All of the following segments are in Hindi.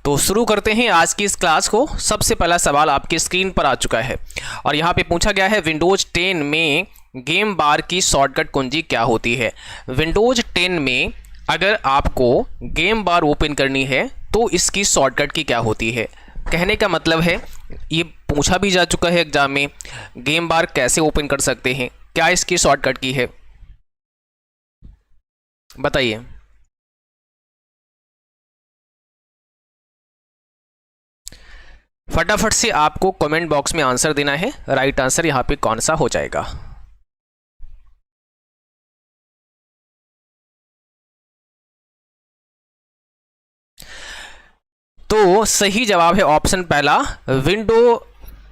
तो शुरू करते हैं आज की इस क्लास को। सबसे पहला सवाल आपकी स्क्रीन पर आ चुका है और यहाँ पे पूछा गया है विंडोज 10 में गेम बार की शॉर्टकट कुंजी क्या होती है। विंडोज 10 में अगर आपको गेम बार ओपन करनी है तो इसकी शॉर्टकट की क्या होती है। कहने का मतलब है ये पूछा भी जा चुका है एग्जाम में, गेम बार कैसे ओपन कर सकते हैं, क्या इसकी शॉर्टकट की है, बताइए। फटाफट से आपको कमेंट बॉक्स में आंसर देना है। राइट आंसर यहाँ पे कौन सा हो जाएगा। तो सही जवाब है ऑप्शन पहला, विंडो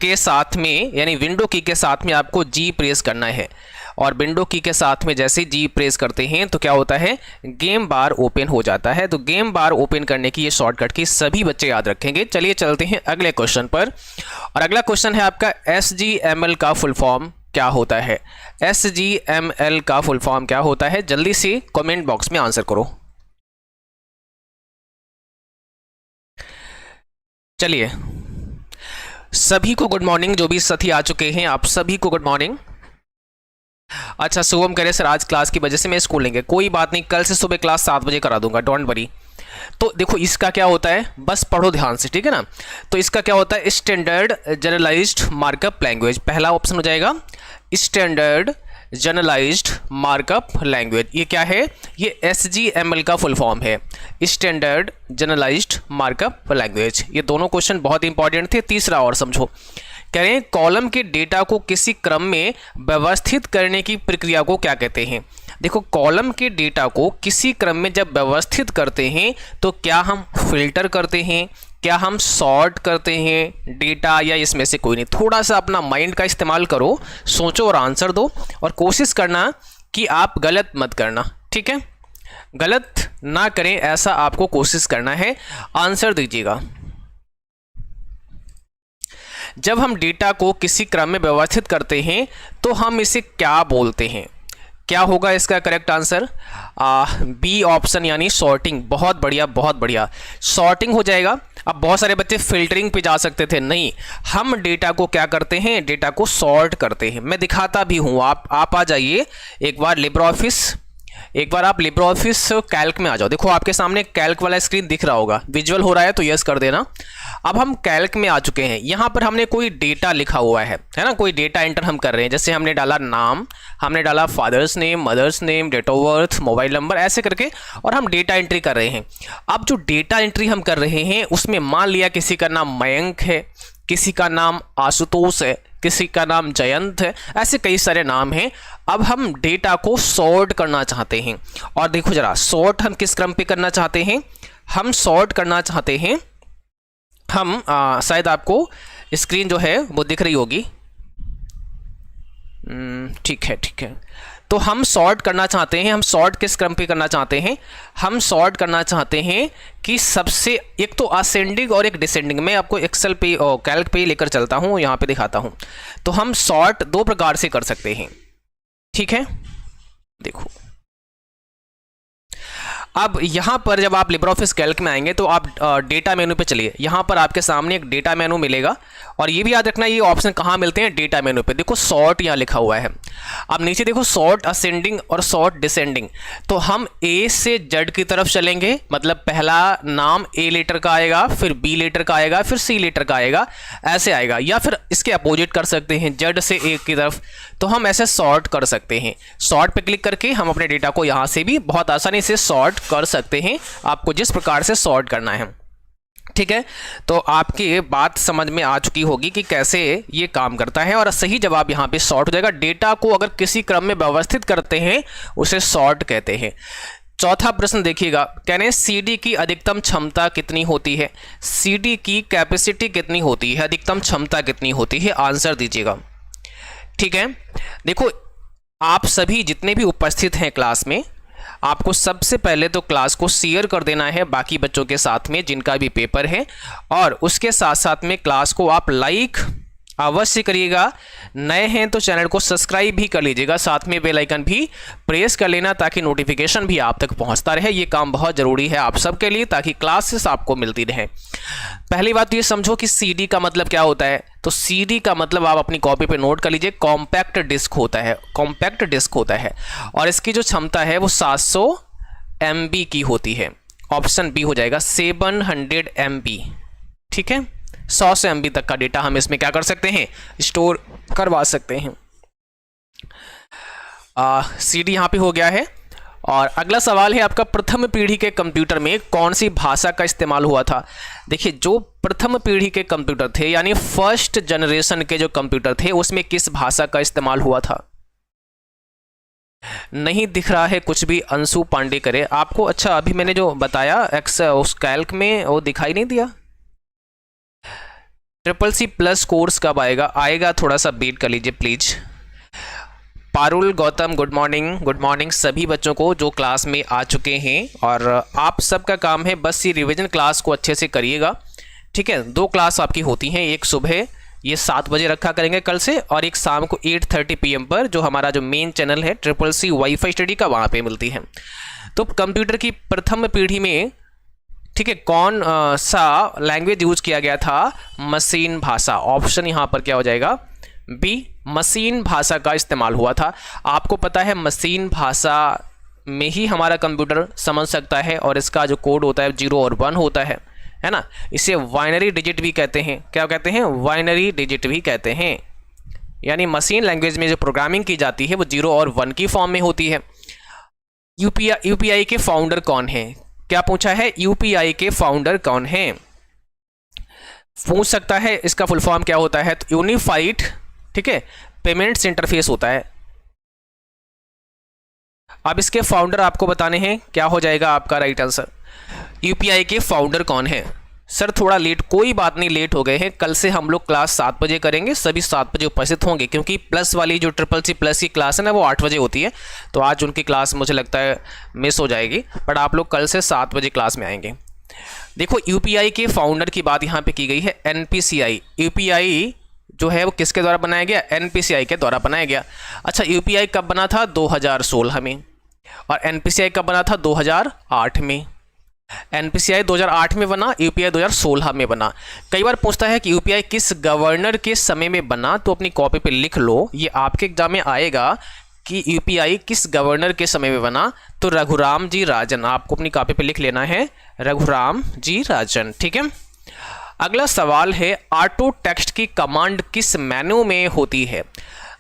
के साथ में यानी विंडो की के साथ में आपको जी प्रेस करना है और विंडो की के साथ में जैसे जी प्रेस करते हैं तो क्या होता है, गेम बार ओपन हो जाता है। तो गेम बार ओपन करने की ये शॉर्टकट की सभी बच्चे याद रखेंगे। चलिए चलते हैं अगले क्वेश्चन पर और अगला क्वेश्चन है आपका SGML का फुल फॉर्म क्या होता है। SGML का फुल फॉर्म क्या होता है, जल्दी से कमेंट बॉक्स में आंसर करो। चलिए सभी को गुड मॉर्निंग, जो भी साथी आ चुके हैं आप सभी को गुड मॉर्निंग। अच्छा शुभम कह रहे सर आज क्लास की वजह से मैं स्कूल लेंगे, कोई बात नहीं, कल से सुबह क्लास 7 बजे करा दूंगा, डोंट वरी। तो देखो इसका क्या होता है, बस पढ़ो ध्यान से, ठीक है ना। तो इसका क्या होता है, स्टैंडर्ड जनरलाइज्ड मार्कअप लैंग्वेज, पहला ऑप्शन हो जाएगा स्टैंडर्ड जनरलाइज्ड मार्कअप लैंग्वेज। ये क्या है, ये SGML का फुल फॉर्म है, स्टैंडर्ड जनरलाइज्ड मार्कअप लैंग्वेज। ये दोनों क्वेश्चन बहुत इंपॉर्टेंट थे। तीसरा और समझो, कह रहे हैं कॉलम के डेटा को किसी क्रम में व्यवस्थित करने की प्रक्रिया को क्या कहते हैं। देखो कॉलम के डेटा को किसी क्रम में जब व्यवस्थित करते हैं तो क्या हम फिल्टर करते हैं, क्या हम सॉर्ट करते हैं डेटा, या इसमें से कोई नहीं। थोड़ा सा अपना माइंड का इस्तेमाल करो, सोचो और आंसर दो और कोशिश करना कि आप गलत मत करना, ठीक है, गलत ना करें ऐसा आपको कोशिश करना है। आंसर दीजिएगा। जब हम डेटा को किसी क्रम में व्यवस्थित करते हैं तो हम इसे क्या बोलते हैं, क्या होगा इसका करेक्ट आंसर, बी ऑप्शन यानी सॉर्टिंग। बहुत बढ़िया बहुत बढ़िया, सॉर्टिंग हो जाएगा। अब बहुत सारे बच्चे फिल्टरिंग पे जा सकते थे, नहीं, हम डेटा को क्या करते हैं, डेटा को सॉर्ट करते हैं। मैं दिखाता भी हूँ, आप आ जाइए एक बार लिब्रे ऑफिस कैल्क में आ जाओ। देखो आपके सामने कैल्क वाला स्क्रीन दिख रहा होगा, विजुअल हो रहा है तो यस कर देना। अब हम कैल्क में आ चुके हैं, यहाँ पर हमने कोई डेटा लिखा हुआ है ना, कोई डेटा एंटर हम कर रहे हैं। जैसे हमने डाला नाम, हमने डाला father's name, mother's name, date of birth, mobile number, ऐसे करके और हम डेटा एंट्री कर रहे हैं। अब जो डेटा एंट्री हम कर रहे हैं उसमें मान लिया किसी का नाम मयंक है, किसी का नाम आशुतोष है, किसी का नाम जयंत है, ऐसे कई सारे नाम हैं। अब हम डेटा को सॉर्ट करना चाहते हैं और देखो जरा सॉर्ट हम किस क्रम पे करना चाहते हैं, हम सॉर्ट करना चाहते हैं, हम शायद आपको स्क्रीन जो है वो दिख रही होगी, ठीक है। तो हम सॉर्ट करना चाहते हैं, हम सॉर्ट किस क्रम पे करना चाहते हैं, हम सॉर्ट करना चाहते हैं कि सबसे एक तो असेंडिंग और एक डिसेंडिंग। मैं आपको एक्सेल पे और कैल्क पे लेकर चलता हूँ, यहाँ पे दिखाता हूँ। तो हम सॉर्ट दो प्रकार से कर सकते हैं, ठीक है। देखो अब यहाँ पर जब आप लिब्रे ऑफिस कैल्क में आएंगे तो आप डेटा मेनू पे चलिए, यहाँ पर आपके सामने एक डेटा मेनू मिलेगा और ये भी याद रखना ये ऑप्शन कहाँ मिलते हैं, डेटा मेनू पे। देखो सॉर्ट यहाँ लिखा हुआ है। अब नीचे देखो सॉर्ट असेंडिंग और सॉर्ट डिसेंडिंग। तो हम A से Z की तरफ चलेंगे, मतलब पहला नाम A लेटर का आएगा, फिर B लेटर का आएगा, फिर C लेटर का आएगा, ऐसे आएगा। या फिर इसके अपोजिट कर सकते हैं, Z से A की तरफ। तो हम ऐसे सॉर्ट कर सकते हैं। सॉर्ट पे क्लिक करके हम अपने डेटा को यहाँ से भी बहुत आसानी से सॉर्ट कर सकते हैं, आपको जिस प्रकार से सॉर्ट करना है, ठीक है। तो आपकी बात समझ में आ चुकी होगी कि कैसे ये काम करता है और सही जवाब यहाँ पे सॉर्ट हो जाएगा। डेटा को अगर किसी क्रम में व्यवस्थित करते हैं उसे सॉर्ट कहते हैं। चौथा प्रश्न देखिएगा, कह रहे हैं CD की अधिकतम क्षमता कितनी होती है, CD की कैपेसिटी कितनी होती है, अधिकतम क्षमता कितनी होती है, आंसर दीजिएगा, ठीक है। देखो आप सभी जितने भी उपस्थित हैं क्लास में, आपको सबसे पहले तो क्लास को शेयर कर देना है बाकी बच्चों के साथ में जिनका भी पेपर है, और उसके साथ साथ में क्लास को आप लाइक अवश्य करिएगा। नए हैं तो चैनल को सब्सक्राइब भी कर लीजिएगा, साथ में बेल आइकन भी प्रेस कर लेना ताकि नोटिफिकेशन भी आप तक पहुंचता रहे। ये काम बहुत ज़रूरी है आप सबके लिए ताकि क्लासेस आपको मिलती रहे। पहली बात तो ये समझो कि सीडी का मतलब क्या होता है। तो सीडी का मतलब आप अपनी कॉपी पे नोट कर लीजिए, कॉम्पैक्ट डिस्क होता है। कॉम्पैक्ट डिस्क होता है और इसकी जो क्षमता है वो 700 MB की होती है। ऑप्शन बी हो जाएगा 700 MB। ठीक है, 100 से MB तक का डेटा हम इसमें क्या कर सकते हैं, स्टोर करवा सकते हैं। सीडी यहाँ पे हो गया है। और अगला सवाल है आपका, प्रथम पीढ़ी के कंप्यूटर में कौन सी भाषा का इस्तेमाल हुआ था। देखिए, जो प्रथम पीढ़ी के कंप्यूटर थे यानी फर्स्ट जनरेशन के जो कंप्यूटर थे उसमें किस भाषा का इस्तेमाल हुआ था। नहीं दिख रहा है कुछ भी, अंशु पांडे करे आपको। अच्छा, अभी मैंने जो बताया उस कैल्क में वो दिखाई नहीं दिया। CCC+ कोर्स कब आएगा? आएगा, थोड़ा सा वेट कर लीजिए please. Parul Gautam, good morning. Good morning सभी बच्चों को जो क्लास में आ चुके हैं। और आप सबका काम है बस ये रिवीजन क्लास को अच्छे से करिएगा। ठीक है, 2 क्लास आपकी होती हैं, एक सुबह ये 7 बजे रखा करेंगे कल से, और एक शाम को 8:30 PM पर जो हमारा जो मेन चैनल है CCC वाईफाई स्टडी का, वहाँ पे मिलती है। तो कंप्यूटर की प्रथम पीढ़ी में, ठीक है, कौन सा लैंग्वेज यूज किया गया था? मशीन भाषा। ऑप्शन यहाँ पर क्या हो जाएगा? बी, मशीन भाषा का इस्तेमाल हुआ था। आपको पता है मशीन भाषा में ही हमारा कंप्यूटर समझ सकता है और इसका जो कोड होता है 0 और 1 होता है ना। इसे बाइनरी डिजिट भी कहते हैं। क्या कहते हैं? बाइनरी डिजिट भी कहते हैं। यानी मशीन लैंग्वेज में जो प्रोग्रामिंग की जाती है वो 0 और 1 की फॉर्म में होती है। यूपीआई के फाउंडर कौन है? क्या पूछा है? यूपीआई के फाउंडर कौन है पूछ सकता है। इसका फुल फॉर्म क्या होता है? तो यूनिफाइड, ठीक है, पेमेंट्स इंटरफेस होता है। अब इसके फाउंडर आपको बताने हैं, क्या हो जाएगा आपका राइट आंसर? यूपीआई के फाउंडर कौन है? सर थोड़ा लेट, कोई बात नहीं, लेट हो गए हैं। कल से हम लोग क्लास 7 बजे करेंगे, सभी 7 बजे उपस्थित होंगे क्योंकि प्लस वाली जो CCC+ की क्लास है ना वो 8 बजे होती है। तो आज उनकी क्लास मुझे लगता है मिस हो जाएगी, बट आप लोग कल से 7 बजे क्लास में आएंगे। देखो, यूपीआई के फाउंडर की बात यहाँ पे की गई है, NPCI। यूपीआई जो है वो किसके द्वारा बनाया गया? NPCI के द्वारा बनाया गया। अच्छा, यूपीआई कब बना था? 2016 में। और NPCI कब बना था? 2008 में। NPCI 2008 में बना, यूपीआई 2016 में बना। कई बार पूछता है कि यूपीआई किस गवर्नर के समय में बना, तो अपनी कॉपी पे लिख लो, ये आपके एग्जाम में आएगा कि यूपीआई किस गवर्नर के समय में बना। तो रघुराम जी राजन, आपको अपनी कॉपी पे लिख लेना है, रघुराम जी राजन। ठीक है, अगला सवाल है, ऑटो टेक्स्ट की कमांड किस मेनू में होती है?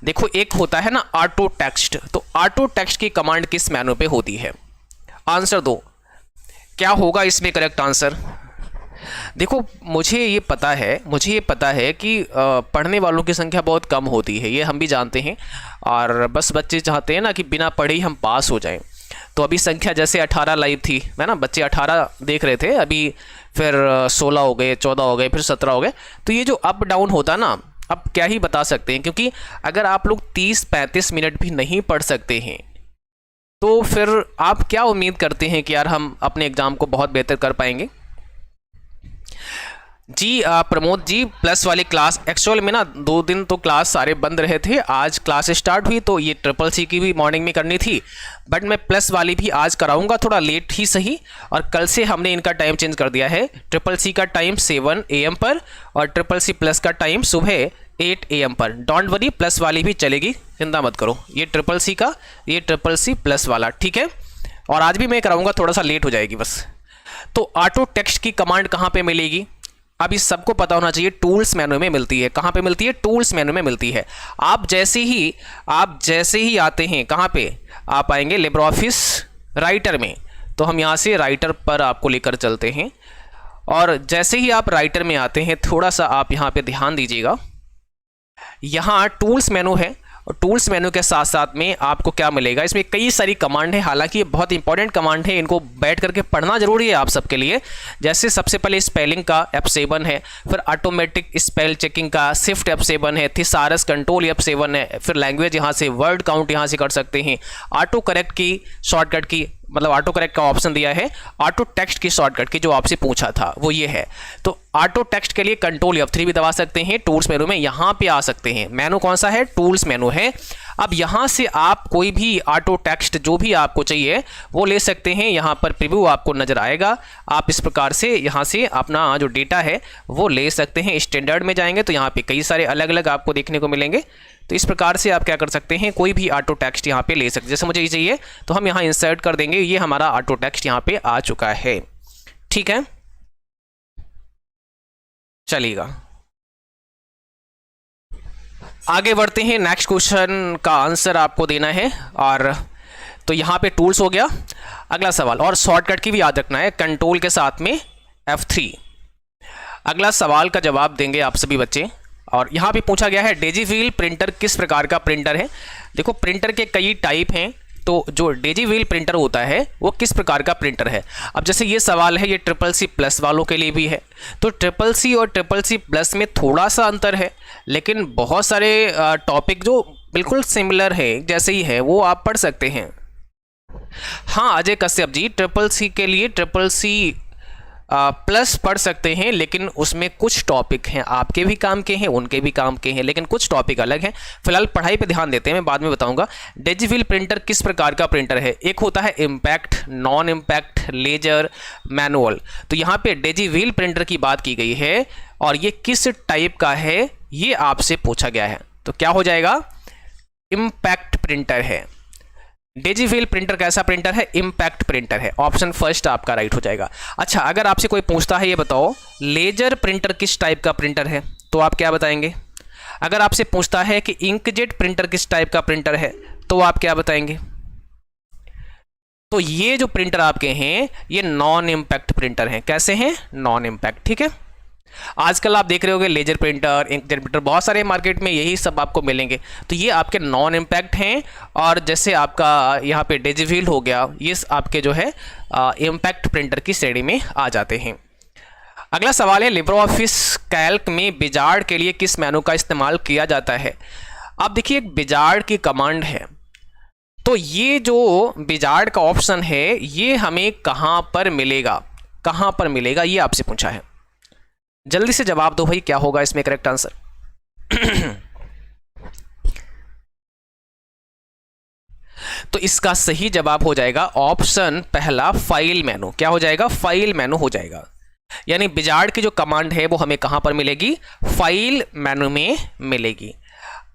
देखो, एक होता है ना ऑटो टेक्स्ट, तो ऑटो टेक्स्ट की कमांड किस मेनू पे होती है? आंसर दो, क्या होगा इसमें करेक्ट आंसर? देखो, मुझे ये पता है कि पढ़ने वालों की संख्या बहुत कम होती है, ये हम भी जानते हैं। और बस बच्चे चाहते हैं ना कि बिना पढ़े ही हम पास हो जाएं। तो अभी संख्या जैसे 18 लाइव थी, है ना, बच्चे 18 देख रहे थे, अभी फिर 16 हो गए, 14 हो गए, फिर 17 हो गए। तो ये जो अप डाउन होता ना, अब क्या ही बता सकते हैं, क्योंकि अगर आप लोग 30-35 मिनट भी नहीं पढ़ सकते हैं तो फिर आप क्या उम्मीद करते हैं कि यार हम अपने एग्ज़ाम को बहुत बेहतर कर पाएंगे? जी प्रमोद जी, प्लस वाली क्लास एक्चुअल में ना 2 दिन तो क्लास सारे बंद रहे थे, आज क्लास स्टार्ट हुई तो ये CCC की भी मॉर्निंग में करनी थी, बट मैं प्लस वाली भी आज कराऊंगा, थोड़ा लेट ही सही। और कल से हमने इनका टाइम चेंज कर दिया है, CCC का टाइम 7 AM पर और CCC+ का टाइम सुबह 8 AM पर। डोंट वरी, प्लस वाली भी चलेगी, चिंता मत करो। ये CCC का, ये CCC+ वाला, ठीक है। और आज भी मैं कराऊंगा, थोड़ा सा लेट हो जाएगी बस। तो ऑटो टेक्स्ट की कमांड कहाँ पे मिलेगी? अब इस सबको पता होना चाहिए, टूल्स मेनू में मिलती है। कहाँ पे मिलती है? टूल्स मेनू में मिलती है। आप जैसे ही आते हैं, कहाँ पे आप आएंगे? लिब्रियोफिस राइटर में। तो हम यहाँ से राइटर पर आपको लेकर चलते हैं, और जैसे ही आप राइटर में आते हैं, थोड़ा सा आप यहाँ पे ध्यान दीजिएगा, यहाँ टूल्स मेनू है, और टूल्स मेनू के साथ साथ में आपको क्या मिलेगा? इसमें कई सारी कमांड है, हालांकि ये बहुत इंपॉर्टेंट कमांड है, इनको बैठ करके पढ़ना जरूरी है आप सबके लिए। जैसे सबसे पहले स्पेलिंग का F7 है, फिर ऑटोमेटिक स्पेल चेकिंग का शिफ्ट F7 है, थिसारस कंट्रोल F7 है, फिर लैंग्वेज यहाँ से वर्ड काउंट यहाँ से कर सकते हैं, ऑटो करेक्ट की शॉर्टकट की मतलब ऑटो करेक्ट का ऑप्शन दिया है, ऑटो टेक्स्ट की शॉर्टकट की जो आपसे पूछा था वो ये है। तो ऑटो टेक्स्ट के लिए कंट्रोल F3 भी दबा सकते हैं, टूल्स मेनू में यहाँ पे आ सकते हैं। मेनू कौन सा है? टूल्स मेनू है। अब यहाँ से आप कोई भी ऑटो टेक्स्ट जो भी आपको चाहिए वो ले सकते हैं। यहाँ पर प्रीव्यू आपको नजर आएगा, आप इस प्रकार से यहाँ से अपना जो डेटा है वो ले सकते हैं। स्टैंडर्ड में जाएंगे तो यहाँ पे कई सारे अलग अलग आपको देखने को मिलेंगे। तो इस प्रकार से आप क्या कर सकते हैं, कोई भी ऑटो टेक्स्ट यहाँ पे ले सकते हैं। जैसे मुझे ये चाहिए तो हम यहाँ इंसर्ट कर देंगे, ये हमारा ऑटो टेक्स्ट यहाँ पे आ चुका है। ठीक है, चलिएगा आगे बढ़ते हैं। नेक्स्ट क्वेश्चन का आंसर आपको देना है, और तो यहाँ पे टूल्स हो गया। अगला सवाल, और शॉर्टकट की भी याद रखना है, कंट्रोल के साथ में F3। अगला सवाल का जवाब देंगे आप सभी बच्चे, और यहाँ पे पूछा गया है डेजीव्हील प्रिंटर किस प्रकार का प्रिंटर है। देखो प्रिंटर के कई टाइप हैं, तो जो डेजीव्हील प्रिंटर होता है वो किस प्रकार का प्रिंटर है। अब जैसे ये सवाल है, ये CCC+ वालों के लिए भी है, तो CCC और CCC+ में थोड़ा सा अंतर है, लेकिन बहुत सारे टॉपिक जो बिल्कुल सिमिलर है जैसे ही है वो आप पढ़ सकते हैं। हाँ अजय कश्यप जी, CCC के लिए CCC+ पढ़ सकते हैं, लेकिन उसमें कुछ टॉपिक हैं आपके भी काम के हैं, उनके भी काम के हैं, लेकिन कुछ टॉपिक अलग हैं। फिलहाल पढ़ाई पे ध्यान देते हैं, मैं बाद में बताऊंगा। डेजीव्हील प्रिंटर किस प्रकार का प्रिंटर है? एक होता है impact, non impact, laser, manual. तो यहाँ पे डेजीव्हील प्रिंटर की बात की गई है, और ये किस टाइप का है ये आपसे पूछा गया है। तो क्या हो जाएगा? इम्पैक्ट प्रिंटर है। डेजीव्हील प्रिंटर कैसा प्रिंटर है? इम्पैक्ट प्रिंटर है। ऑप्शन फर्स्ट आपका राइट हो जाएगा। अच्छा, अगर आपसे कोई पूछता है ये बताओ लेजर प्रिंटर किस टाइप का प्रिंटर है, तो आप क्या बताएंगे? अगर आपसे पूछता है कि इंकजेट प्रिंटर किस टाइप का प्रिंटर है, तो आप क्या बताएंगे? तो ये जो प्रिंटर आपके हैं ये नॉन इम्पैक्ट प्रिंटर हैं। कैसे हैं? Non impact. ठीक है, आजकल आप देख रहे होंगे लेजर प्रिंटर, इंकजेट प्रिंटर, बहुत सारे मार्केट में यही सब आपको मिलेंगे। तो ये आपके नॉन इम्पैक्ट हैं, और जैसे आपका यहाँ पे डेजीव्हील हो गया, ये आपके जो है इम्पैक्ट प्रिंटर की श्रेणी में आ जाते हैं। अगला सवाल है लिब्रियोफिस कैल्क में विजार्ड के लिए किस मेनू का इस्तेमाल किया जाता है। आप देखिए एक विजार्ड की कमांड है, तो ये जो विजार्ड का ऑप्शन है ये हमें कहाँ पर मिलेगा, कहाँ पर मिलेगा, ये आपसे पूछा है। जल्दी से जवाब दो भाई, क्या होगा इसमें करेक्ट आंसर? तो इसका सही जवाब हो जाएगा ऑप्शन पहला, फाइल मेनू। क्या हो जाएगा? फाइल मेनू हो जाएगा। यानी विजार्ड की जो कमांड है वो हमें कहां पर मिलेगी? फाइल मेनू में मिलेगी।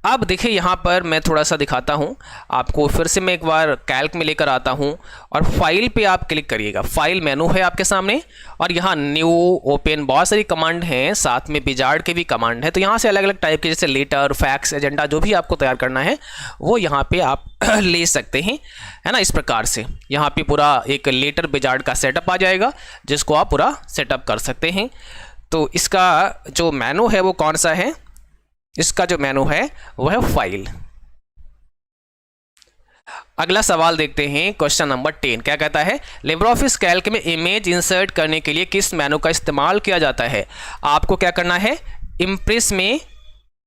अब देखिए यहाँ पर मैं थोड़ा सा दिखाता हूँ आपको, फिर से मैं एक बार कैल्क में लेकर आता हूँ, और फाइल पे आप क्लिक करिएगा। फाइल मेनू है आपके सामने, और यहाँ न्यू, ओपन, बहुत सारी कमांड हैं, साथ में विजार्ड के भी कमांड है। तो यहाँ से अलग अलग टाइप के, जैसे लेटर, फैक्स, एजेंडा, जो भी आपको तैयार करना है वो यहाँ पे आप ले सकते हैं, है ना। इस प्रकार से यहाँ पे पूरा एक लेटर विजार्ड का सेटअप आ जाएगा, जिसको आप पूरा सेटअप कर सकते हैं। तो इसका जो मेनू है वो कौन सा है? इसका जो मेनू है वो है फाइल। अगला सवाल देखते हैं, क्वेश्चन नंबर 10 क्या कहता है? लिब्रियोफिस कैल्क में इमेज इंसर्ट करने के लिए किस मेनू का इस्तेमाल किया जाता है। आपको क्या करना है? इम्प्रेस में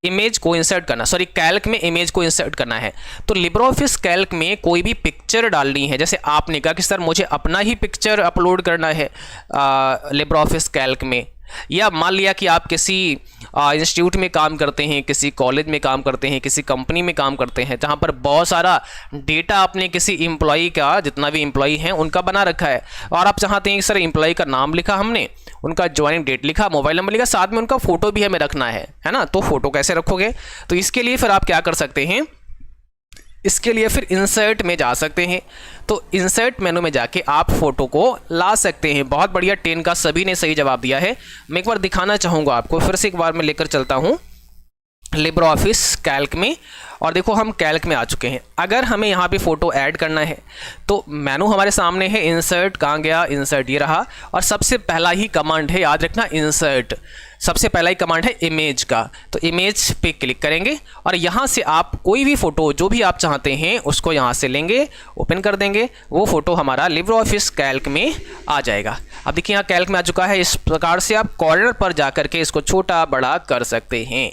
इमेज को इंसर्ट करना, सॉरी कैल्क में इमेज को इंसर्ट करना है। तो लिब्रियोफिस कैल्क में कोई भी पिक्चर डालनी है, जैसे आपने कहा कि सर मुझे अपना ही पिक्चर अपलोड करना है लिब्रियोफिस कैल्क में, या मान लिया कि आप किसी इंस्टीट्यूट में काम करते हैं, किसी कॉलेज में काम करते हैं, किसी कंपनी में काम करते हैं, जहां पर बहुत सारा डेटा आपने किसी एम्प्लॉई का, जितना भी एम्प्लॉई हैं उनका बना रखा है, और आप चाहते हैं कि सर एम्प्लॉई का नाम लिखा हमने, उनका ज्वाइनिंग डेट लिखा, मोबाइल नंबर लिखा, साथ में उनका फोटो भी हमें रखना है ना। तो फोटो कैसे रखोगे? तो इसके लिए फिर आप क्या कर सकते हैं? इसके लिए फिर इंसर्ट में जा सकते हैं। तो इंसर्ट मेनू में जाके आप फोटो को ला सकते हैं। बहुत बढ़िया, 10 का सभी ने सही जवाब दिया है। मैं एक बार दिखाना चाहूँगा आपको, फिर से एक बार मैं लेकर चलता हूँ लिब्रियोफिस कैल्क में, और देखो हम कैल्क में आ चुके हैं। अगर हमें यहाँ पे फ़ोटो ऐड करना है तो मेनू हमारे सामने है, इंसर्ट कहाँ गया? इंसर्ट ये रहा, और सबसे पहला ही कमांड है, याद रखना, इंसर्ट। सबसे पहला ही कमांड है इमेज का। तो इमेज पे क्लिक करेंगे, और यहाँ से आप कोई भी फ़ोटो जो भी आप चाहते हैं उसको यहाँ से लेंगे, ओपन कर देंगे, वो फ़ोटो हमारा लिब्रियोफिस कैल्क में आ जाएगा। अब देखिए यहाँ कैल्क में आ चुका है। इस प्रकार से आप कॉर्नर पर जा करके इसको छोटा बड़ा कर सकते हैं।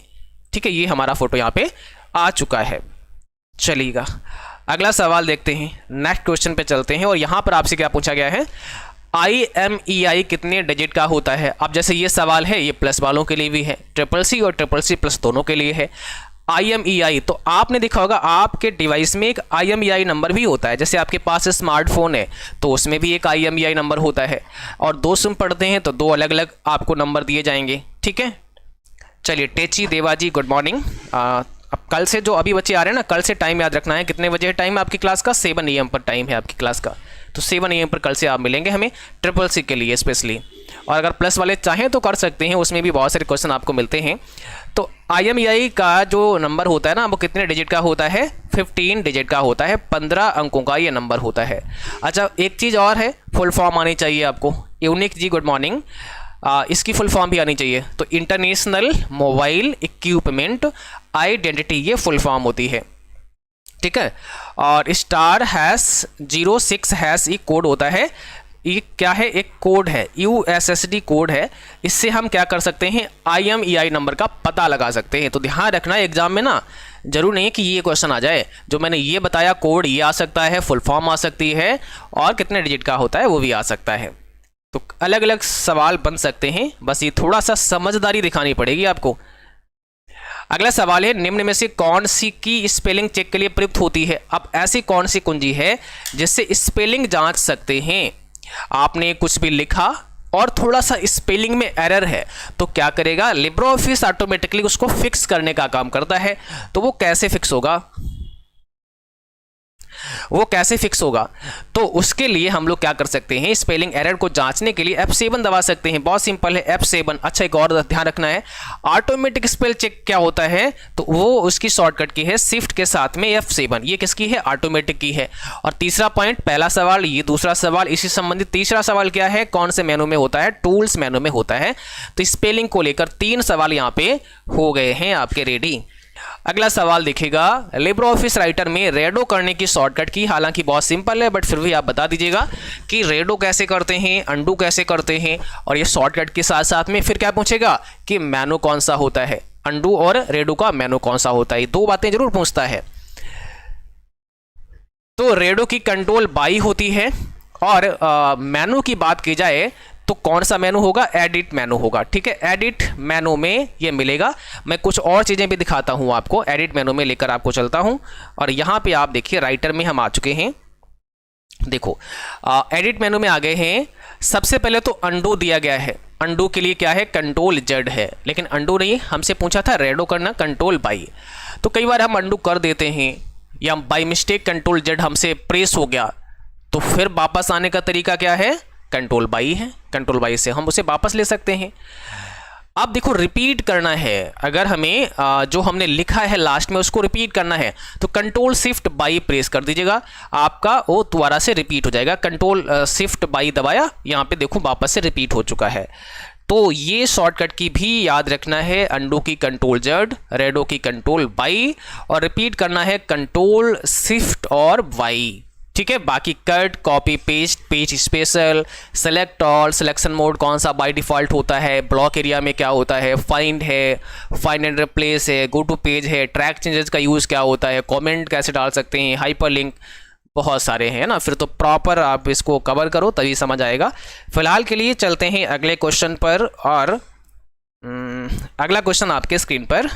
ठीक है, ये हमारा फोटो यहाँ पे आ चुका है। चलिएगा अगला सवाल देखते हैं, नेक्स्ट क्वेश्चन पे चलते हैं और यहाँ पर आपसे क्या पूछा गया है, IMEI कितने डिजिट का होता है। अब जैसे ये सवाल है ये प्लस वालों के लिए भी है, CCC और CCC प्लस दोनों के लिए है। IMEI तो आपने देखा होगा आपके डिवाइस में एक IMEI नंबर भी होता है, जैसे आपके पास स्मार्टफोन है तो उसमें भी एक IMEI नंबर होता है, और 2 सिम पढ़ते हैं तो 2 अलग अलग आपको नंबर दिए जाएंगे। ठीक है, चलिए टेची देवाजी गुड मॉर्निंग। अब कल से जो अभी बच्चे आ रहे हैं ना, कल से टाइम याद रखना है, कितने बजे है टाइम आपकी क्लास का, 7 AM पर टाइम है आपकी क्लास का, तो 7 AM पर कल से आप मिलेंगे हमें CCC के लिए स्पेशली। और अगर प्लस वाले चाहें तो कर सकते हैं, उसमें भी बहुत सारे क्वेश्चन आपको मिलते हैं। तो IMEI का जो नंबर होता है ना वो कितने डिजिट का होता है, 15 डिजिट का होता है, 15 अंकों का ये नंबर होता है। अच्छा एक चीज़ और है, फुल फॉर्म आनी चाहिए आपको। यूनिक जी गुड मॉर्निंग, इसकी फुल फॉर्म भी आनी चाहिए। तो इंटरनेशनल मोबाइल इक्विपमेंट आइडेंटिटी ये फुल फॉर्म होती है। ठीक है, और *#06# ये कोड होता है, ये क्या है, एक कोड है, USSD कोड है। इससे हम क्या कर सकते हैं, IMEI नंबर का पता लगा सकते हैं। तो ध्यान रखना एग्जाम में ना, जरूर नहीं है कि ये क्वेश्चन आ जाए, जो मैंने ये बताया कोड ये आ सकता है, फुल फॉर्म आ सकती है, और कितने डिजिट का होता है वो भी आ सकता है। तो अलग अलग सवाल बन सकते हैं, बस ये थोड़ा सा समझदारी दिखानी पड़ेगी आपको। अगला सवाल है, निम्न में से कौन सी की स्पेलिंग चेक के लिए प्रयुक्त होती है। अब ऐसी कौन सी कुंजी है जिससे स्पेलिंग जांच सकते हैं। आपने कुछ भी लिखा और थोड़ा सा स्पेलिंग में एरर है तो क्या करेगा, लिब्रो ऑफिस ऑटोमेटिकली उसको फिक्स करने का काम करता है। तो वो कैसे फिक्स होगा, तो उसके लिए हम लोग क्या कर सकते हैं, स्पेलिंग एरर को जांचने के लिए F7 दबा सकते हैं। बहुत सिंपल है F7। अच्छा एक और ध्यान रखना है, ऑटोमेटिक स्पेल चेक क्या होता है, तो वो उसकी शॉर्टकट की है शिफ्ट के साथ में F7। ये किसकी है, ऑटोमेटिक की है। और तीसरा पॉइंट, पहला सवाल ये, दूसरा सवाल इसी संबंधित, तीसरा सवाल क्या है, कौन से मेनू में होता है, टूल्स मेनू में होता है। तो स्पेलिंग को लेकर 3 सवाल यहाँ पे हो गए हैं आपके रेडी। अगला सवाल देखिएगा, लिब्रो ऑफिस राइटर में रेडो करने की शॉर्टकट की, हालांकि बहुत सिंपल है बट फिर भी आप बता दीजिएगा कि रेडो कैसे करते हैं, अंडू कैसे करते हैं, और ये शॉर्टकट के साथ साथ में फिर क्या पूछेगा कि मेनू कौन सा होता है, अंडू और रेडो का मेनू कौन सा होता है, 2 बातें जरूर पूछता है। तो रेडो की कंट्रोल बाई होती है, और मेनू की बात की जाए तो कौन सा मेनू होगा, एडिट मेनू होगा। ठीक है, एडिट मेनू में ये मिलेगा। मैं कुछ और चीज़ें भी दिखाता हूँ आपको, एडिट मेनू में लेकर आपको चलता हूँ। और यहाँ पे आप देखिए राइटर में हम आ चुके हैं। देखो एडिट मेनू में आ गए हैं। सबसे पहले तो अंडू दिया गया है, अंडू के लिए क्या है, Ctrl+Z है, लेकिन अंडू नहीं, हमसे पूछा था रेडो करना, कंट्रोल बाई। तो कई बार हम अंडू कर देते हैं या बाई मिस्टेक Ctrl+Z हमसे प्रेस हो गया, तो फिर वापस आने का तरीका क्या है, कंट्रोल बाई है, कंट्रोल बाई से हम उसे वापस ले सकते हैं। अब देखो रिपीट करना है, अगर हमें जो हमने लिखा है लास्ट में उसको रिपीट करना है तो Ctrl+Shift+बाई प्रेस कर दीजिएगा, आपका वो दोबारा से रिपीट हो जाएगा। Ctrl+Shift+बाई दबाया, यहाँ पे देखो वापस से रिपीट हो चुका है। तो ये शॉर्टकट की भी याद रखना है, अंडू की Ctrl+Z, रेडो की कंट्रोल बाई, और रिपीट करना है Ctrl+Shift और वाई। ठीक है, बाकी cut, copy paste, page special, select all, selection mode कौन सा बाय डिफ़ॉल्ट होता है, ब्लॉक एरिया में क्या होता है, फाइंड है, फाइंड एंड रिप्लेस है, गो टू पेज है, ट्रैक चेंजेस का यूज़ क्या होता है, कमेंट कैसे डाल सकते हैं, हाइपर लिंक, बहुत सारे हैं ना। फिर तो प्रॉपर आप इसको कवर करो तभी समझ आएगा। फिलहाल के लिए चलते हैं अगले क्वेश्चन पर, और अगला क्वेश्चन आपके स्क्रीन पर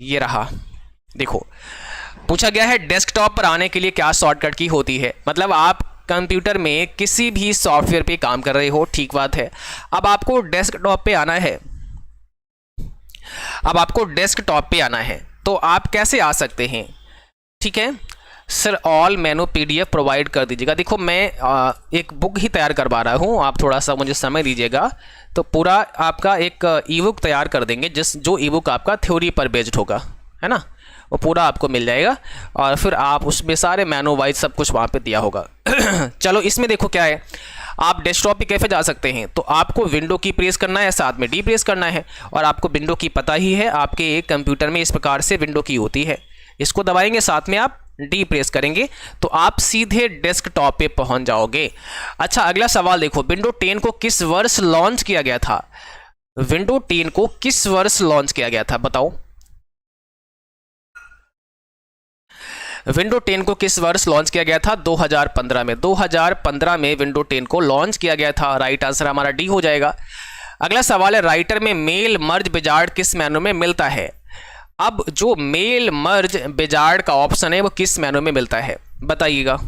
ये रहा। देखो पूछा गया है डेस्कटॉप पर आने के लिए क्या शॉर्टकट की होती है। मतलब आप कंप्यूटर में किसी भी सॉफ्टवेयर पे काम कर रहे हो, ठीक बात है। अब आपको डेस्कटॉप पे आना है, तो आप कैसे आ सकते हैं, ठीक है सर, ऑल मेनू PDF प्रोवाइड कर दीजिएगा। देखो मैं एक बुक ही तैयार करवा रहा हूँ, आप थोड़ा सा मुझे समय दीजिएगा तो पूरा आपका एक ई बुक तैयार कर देंगे, जो ई बुक आपका थ्योरी पर बेस्ड होगा, है ना, वो पूरा आपको मिल जाएगा। और फिर आप उसमें सारे मेनू वाइज सब कुछ वहाँ पे दिया होगा। चलो इसमें देखो क्या है, आप डेस्कटॉप पे कैसे जा सकते हैं, तो आपको विंडो की प्रेस करना है, साथ में डी प्रेस करना है, और आपको विंडो की पता ही है आपके कंप्यूटर में इस प्रकार से विंडो की होती है, इसको दबाएंगे, साथ में आप डी प्रेस करेंगे तो आप सीधे डेस्कटॉप पे पहुंच जाओगे। अच्छा अगला सवाल देखो, विंडो 10 को किस वर्ष लॉन्च किया गया था, विंडो 10 को किस वर्ष लॉन्च किया गया था बताओ। विंडो 10 को किस वर्ष लॉन्च किया गया था? 2015 में। 2015 में विंडो 10 को लॉन्च किया गया था। राइट आंसर हमारा डी हो जाएगा। अगला सवाल है, राइटर में मेल मर्ज विजार्ड किस मेनू में मिलता है? अब जो मेल मर्ज विजार्ड का ऑप्शन है वो किस मेनू में मिलता है बताइएगा।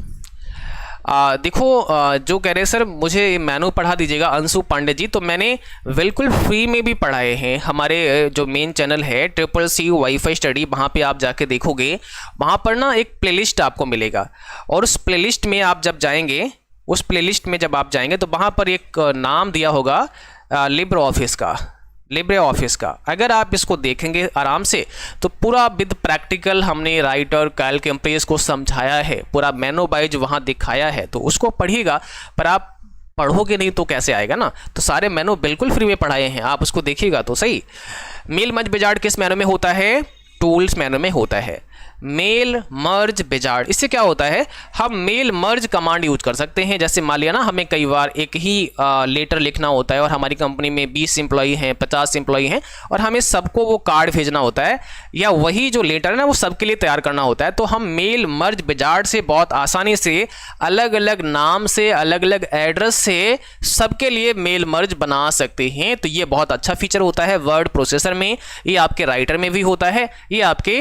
देखो जो कह रहे हैं सर मुझे मेनू पढ़ा दीजिएगा अंशु पांडे जी, तो मैंने बिल्कुल फ्री में भी पढ़ाए हैं। हमारे जो मेन चैनल है CCC वाईफाई स्टडी, वहाँ पे आप जाके देखोगे, वहाँ पर ना एक प्लेलिस्ट आपको मिलेगा, और उस प्लेलिस्ट में आप जब जाएंगे, उस प्लेलिस्ट में जब आप जाएंगे तो वहाँ पर एक नाम दिया होगा लिब्रे ऑफिस का। अगर आप इसको देखेंगे आराम से तो पूरा विद प्रैक्टिकल हमने राइटर कैल्क इम्प्रेस को समझाया है, पूरा मेनू वाइज वहाँ दिखाया है, तो उसको पढ़िएगा। पर आप पढ़ोगे नहीं तो कैसे आएगा ना, तो सारे मेनू बिल्कुल फ्री में पढ़ाए हैं, आप उसको देखिएगा तो सही। मेल मर्ज विजार्ड किस मेनू में होता है? टूल्स मेनू में होता है। मेल मर्ज विजार्ड, इससे क्या होता है, हम मेल मर्ज कमांड यूज कर सकते हैं। जैसे मान लिया ना हमें कई बार एक ही लेटर लिखना होता है और हमारी कंपनी में 20 एम्प्लॉई हैं, 50 एम्प्लॉई हैं, और हमें सबको वो कार्ड भेजना होता है, या वही जो लेटर है ना वो सबके लिए तैयार करना होता है, तो हम मेल मर्ज विजार्ड से बहुत आसानी से अलग अलग नाम से, अलग अलग एड्रेस से सबके लिए मेल मर्ज बना सकते हैं। तो ये बहुत अच्छा फीचर होता है वर्ड प्रोसेसर में, ये आपके राइटर में भी होता है, ये आपके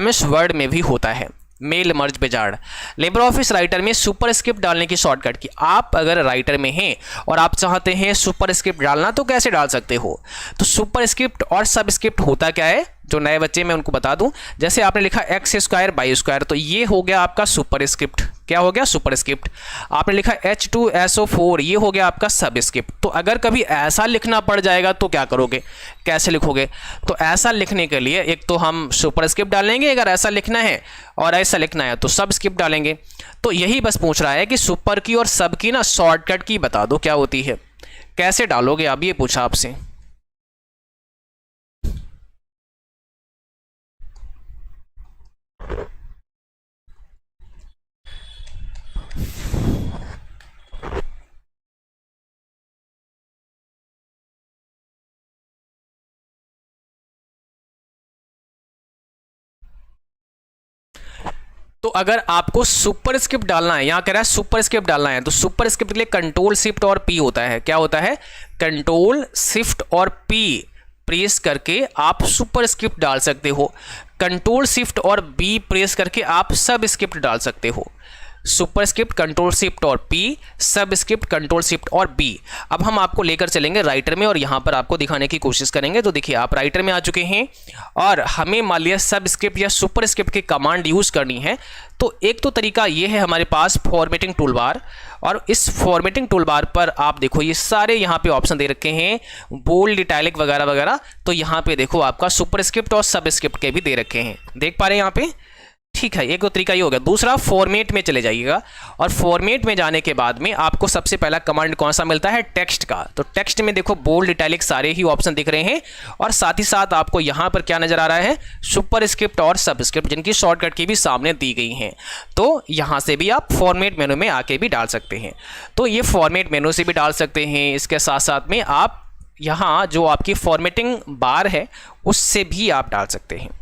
MS वर्ड में भी होता है mail merge wizard. LibreOffice Writer में सुपर स्क्रिप्ट डालने की शॉर्टकट की, आप अगर राइटर में हैं और आप चाहते हैं सुपर स्क्रिप्ट डालना तो कैसे डाल सकते हो? तो सुपर स्क्रिप्ट और सब स्क्रिप्ट होता क्या है, जो नए बच्चे मैं उनको बता दूं, जैसे आपने लिखा x² तो ये हो गया आपका सुपर स्क्रिप्ट। क्या हो गया? Super script. आपने लिखा H2SO4, ये हो गया आपका सब स्क्रिप्ट। तो अगर कभी ऐसा लिखना पड़ जाएगा तो क्या करोगे, कैसे लिखोगे? तो ऐसा लिखने के लिए एक तो हम सुपर स्क्रिप्ट डालेंगे, अगर ऐसा लिखना है, और ऐसा लिखना है तो सब स्क्रिप्ट डालेंगे। तो यही बस पूछ रहा है कि सुपर की और सब की ना शॉर्टकट की बता दो क्या होती है, कैसे डालोगे आप, ये पूछा आपसे। तो अगर आपको सुपर स्क्रिप्ट डालना है, यहां कह रहा है सुपर स्क्रिप्ट डालना है, तो सुपर स्क्रिप्ट के लिए कंट्रोल शिफ्ट और पी होता है। क्या होता है? कंट्रोल शिफ्ट और पी प्रेस करके आप सुपर स्क्रिप्ट डाल सकते हो। कंट्रोल शिफ्ट और बी प्रेस करके आप सब स्क्रिप्ट डाल सकते हो। सुपर स्क्रिप्ट, कंट्रोल शिफ्ट और पी, सब स्क्रिप्ट, कंट्रोल शिफ्ट और बी। अब हम आपको लेकर चलेंगे राइटर में और यहाँ पर आपको दिखाने की कोशिश करेंगे। तो देखिए आप राइटर में आ चुके हैं और हमें मान लिया सब स्क्रिप्ट या सुपर स्क्रिप्ट की कमांड यूज करनी है। तो एक तो तरीका ये है हमारे पास फॉर्मेटिंग टूल बार, और इस फॉर्मेटिंग टूल बार पर आप देखो ये सारे यहाँ पे ऑप्शन दे रखे हैं, बोल्ड, इटैलिक वगैरह वगैरह। तो यहाँ पे देखो आपका सुपर स्क्रिप्ट और सब स्क्रिप्ट के भी दे रखे हैं, देख पा रहे हैं यहाँ पे। ठीक है, एक तो तरीका ये हो गया। दूसरा, फॉर्मेट में चले जाइएगा और फॉर्मेट में जाने के बाद में आपको सबसे पहला कमांड कौन सा मिलता है? टेक्स्ट का। तो टेक्स्ट में देखो बोल्ड, इटैलिक सारे ही ऑप्शन दिख रहे हैं, और साथ ही साथ आपको यहाँ पर क्या नजर आ रहा है? सुपर स्क्रिप्ट और सब स्क्रिप्ट, जिनकी शॉर्टकट की भी सामने दी गई हैं। तो यहाँ से भी आप फॉर्मेट मेनू में आके भी डाल सकते हैं। तो ये फॉर्मेट मेनू से भी डाल सकते हैं, इसके साथ साथ में आप यहाँ जो आपकी फॉर्मेटिंग बार है उससे भी आप डाल सकते हैं।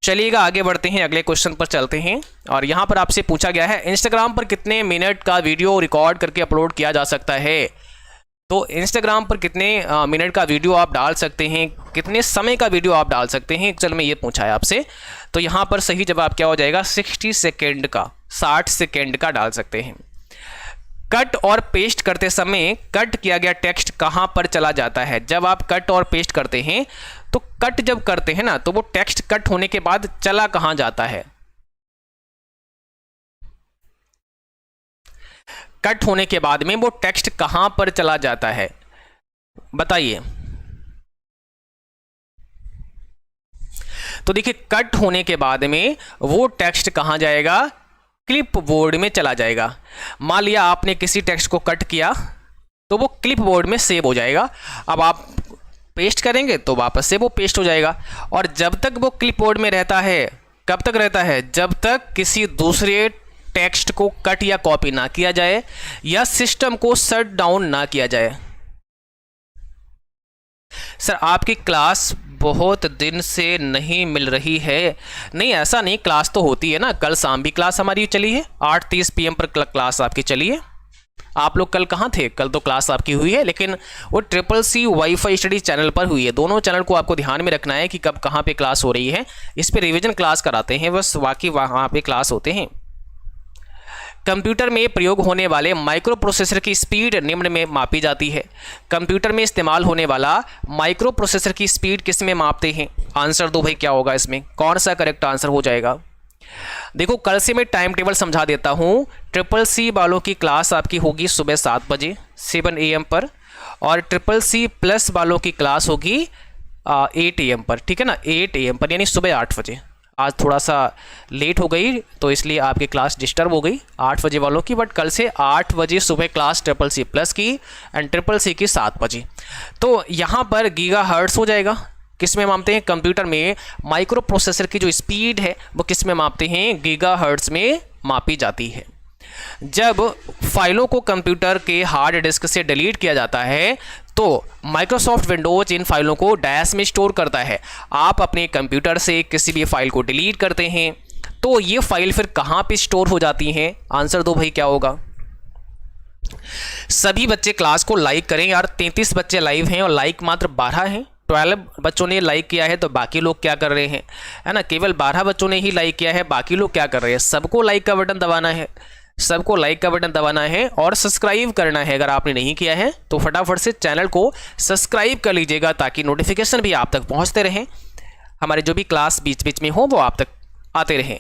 चलिएगा आगे बढ़ते हैं, अगले क्वेश्चन पर चलते हैं। और यहाँ पर आपसे पूछा गया है इंस्टाग्राम पर कितने मिनट का वीडियो रिकॉर्ड करके अपलोड किया जा सकता है? तो इंस्टाग्राम पर कितने मिनट का वीडियो आप डाल सकते हैं, कितने समय का वीडियो आप डाल सकते हैं, एक्चुअल में ये पूछा है आपसे। तो यहाँ पर सही जवाब क्या हो जाएगा? 60 सेकेंड का, 60 सेकेंड का डाल सकते हैं। कट और पेस्ट करते समय कट किया गया टेक्स्ट कहां पर चला जाता है? जब आप कट और पेस्ट करते हैं तो कट जब करते हैं ना तो वो टेक्स्ट कट होने के बाद चला कहां जाता है? कट होने के बाद में वो टेक्स्ट कहां पर चला जाता है बताइए। तो देखिए कट होने के बाद में वो टेक्स्ट कहां जाएगा? क्लिप बोर्ड में चला जाएगा। मान लिया आपने किसी टेक्स्ट को कट किया तो वो क्लिप बोर्ड में सेव हो जाएगा। अब आप पेस्ट करेंगे तो वापस से वो पेस्ट हो जाएगा। और जब तक वो क्लिप बोर्ड में रहता है, कब तक रहता है? जब तक किसी दूसरे टेक्स्ट को कट या कॉपी ना किया जाए या सिस्टम को शट डाउन ना किया जाए। सर आपकी क्लास बहुत दिन से नहीं मिल रही है। नहीं, ऐसा नहीं, क्लास तो होती है ना। कल शाम भी क्लास हमारी चली है, 8:30 PM पर क्लास आपकी चली है। आप लोग कल कहाँ थे? कल तो क्लास आपकी हुई है, लेकिन वो CCC वाईफाई स्टडी चैनल पर हुई है। दोनों चैनल को आपको ध्यान में रखना है कि कब कहाँ पे क्लास हो रही है। इस पे रिवीजन क्लास कराते हैं, बस बाकी वहाँ पे क्लास होते हैं। कंप्यूटर में प्रयोग होने वाले माइक्रो प्रोसेसर की स्पीड निम्न में मापी जाती है। कंप्यूटर में इस्तेमाल होने वाला माइक्रो प्रोसेसर की स्पीड किस में मापते हैं? आंसर दो भाई, क्या होगा इसमें, कौन सा करेक्ट आंसर हो जाएगा? देखो, कल से मैं टाइम टेबल समझा देता हूँ। CCC वालों की क्लास आपकी होगी सुबह 7 बजे 7 AM पर, और CCC प्लस वालों की क्लास होगी 8 AM पर, ठीक है ना, 8 AM पर, यानी सुबह 8 बजे। आज थोड़ा सा लेट हो गई तो इसलिए आपकी क्लास डिस्टर्ब हो गई 8 बजे वालों की, बट कल से 8 बजे सुबह क्लास CCC प्लस की एंड CCC की 7 बजे। तो यहाँ पर गीगाहर्ट्ज़ हो जाएगा। किस में मापते हैं? कंप्यूटर में माइक्रो प्रोसेसर की जो स्पीड है वो किस में मापते हैं? गीगाहर्ट्ज़ में मापी जाती है। जब फाइलों को कंप्यूटर के हार्ड डिस्क से डिलीट किया जाता है तो माइक्रोसॉफ्ट विंडोज इन फाइलों को डैश में स्टोर करता है। आप अपने कंप्यूटर से किसी भी फाइल को डिलीट करते हैं तो ये फाइल फिर कहाँ पे स्टोर हो जाती हैं? आंसर दो भाई, क्या होगा? सभी बच्चे क्लास को लाइक करें यार। 33 बच्चे लाइव हैं और लाइक मात्र 12 हैं। 12 बच्चों ने लाइक किया है, तो बाकी लोग क्या कर रहे हैं, है ना? केवल 12 बच्चों ने ही लाइक किया है, बाकी लोग क्या कर रहे हैं? सबको लाइक का बटन दबाना है, सबको लाइक का बटन दबाना है और सब्सक्राइब करना है। अगर आपने नहीं किया है तो फटाफट से चैनल को सब्सक्राइब कर लीजिएगा ताकि नोटिफिकेशन भी आप तक पहुंचते रहें, हमारे जो भी क्लास बीच बीच में हो वो आप तक आते रहें।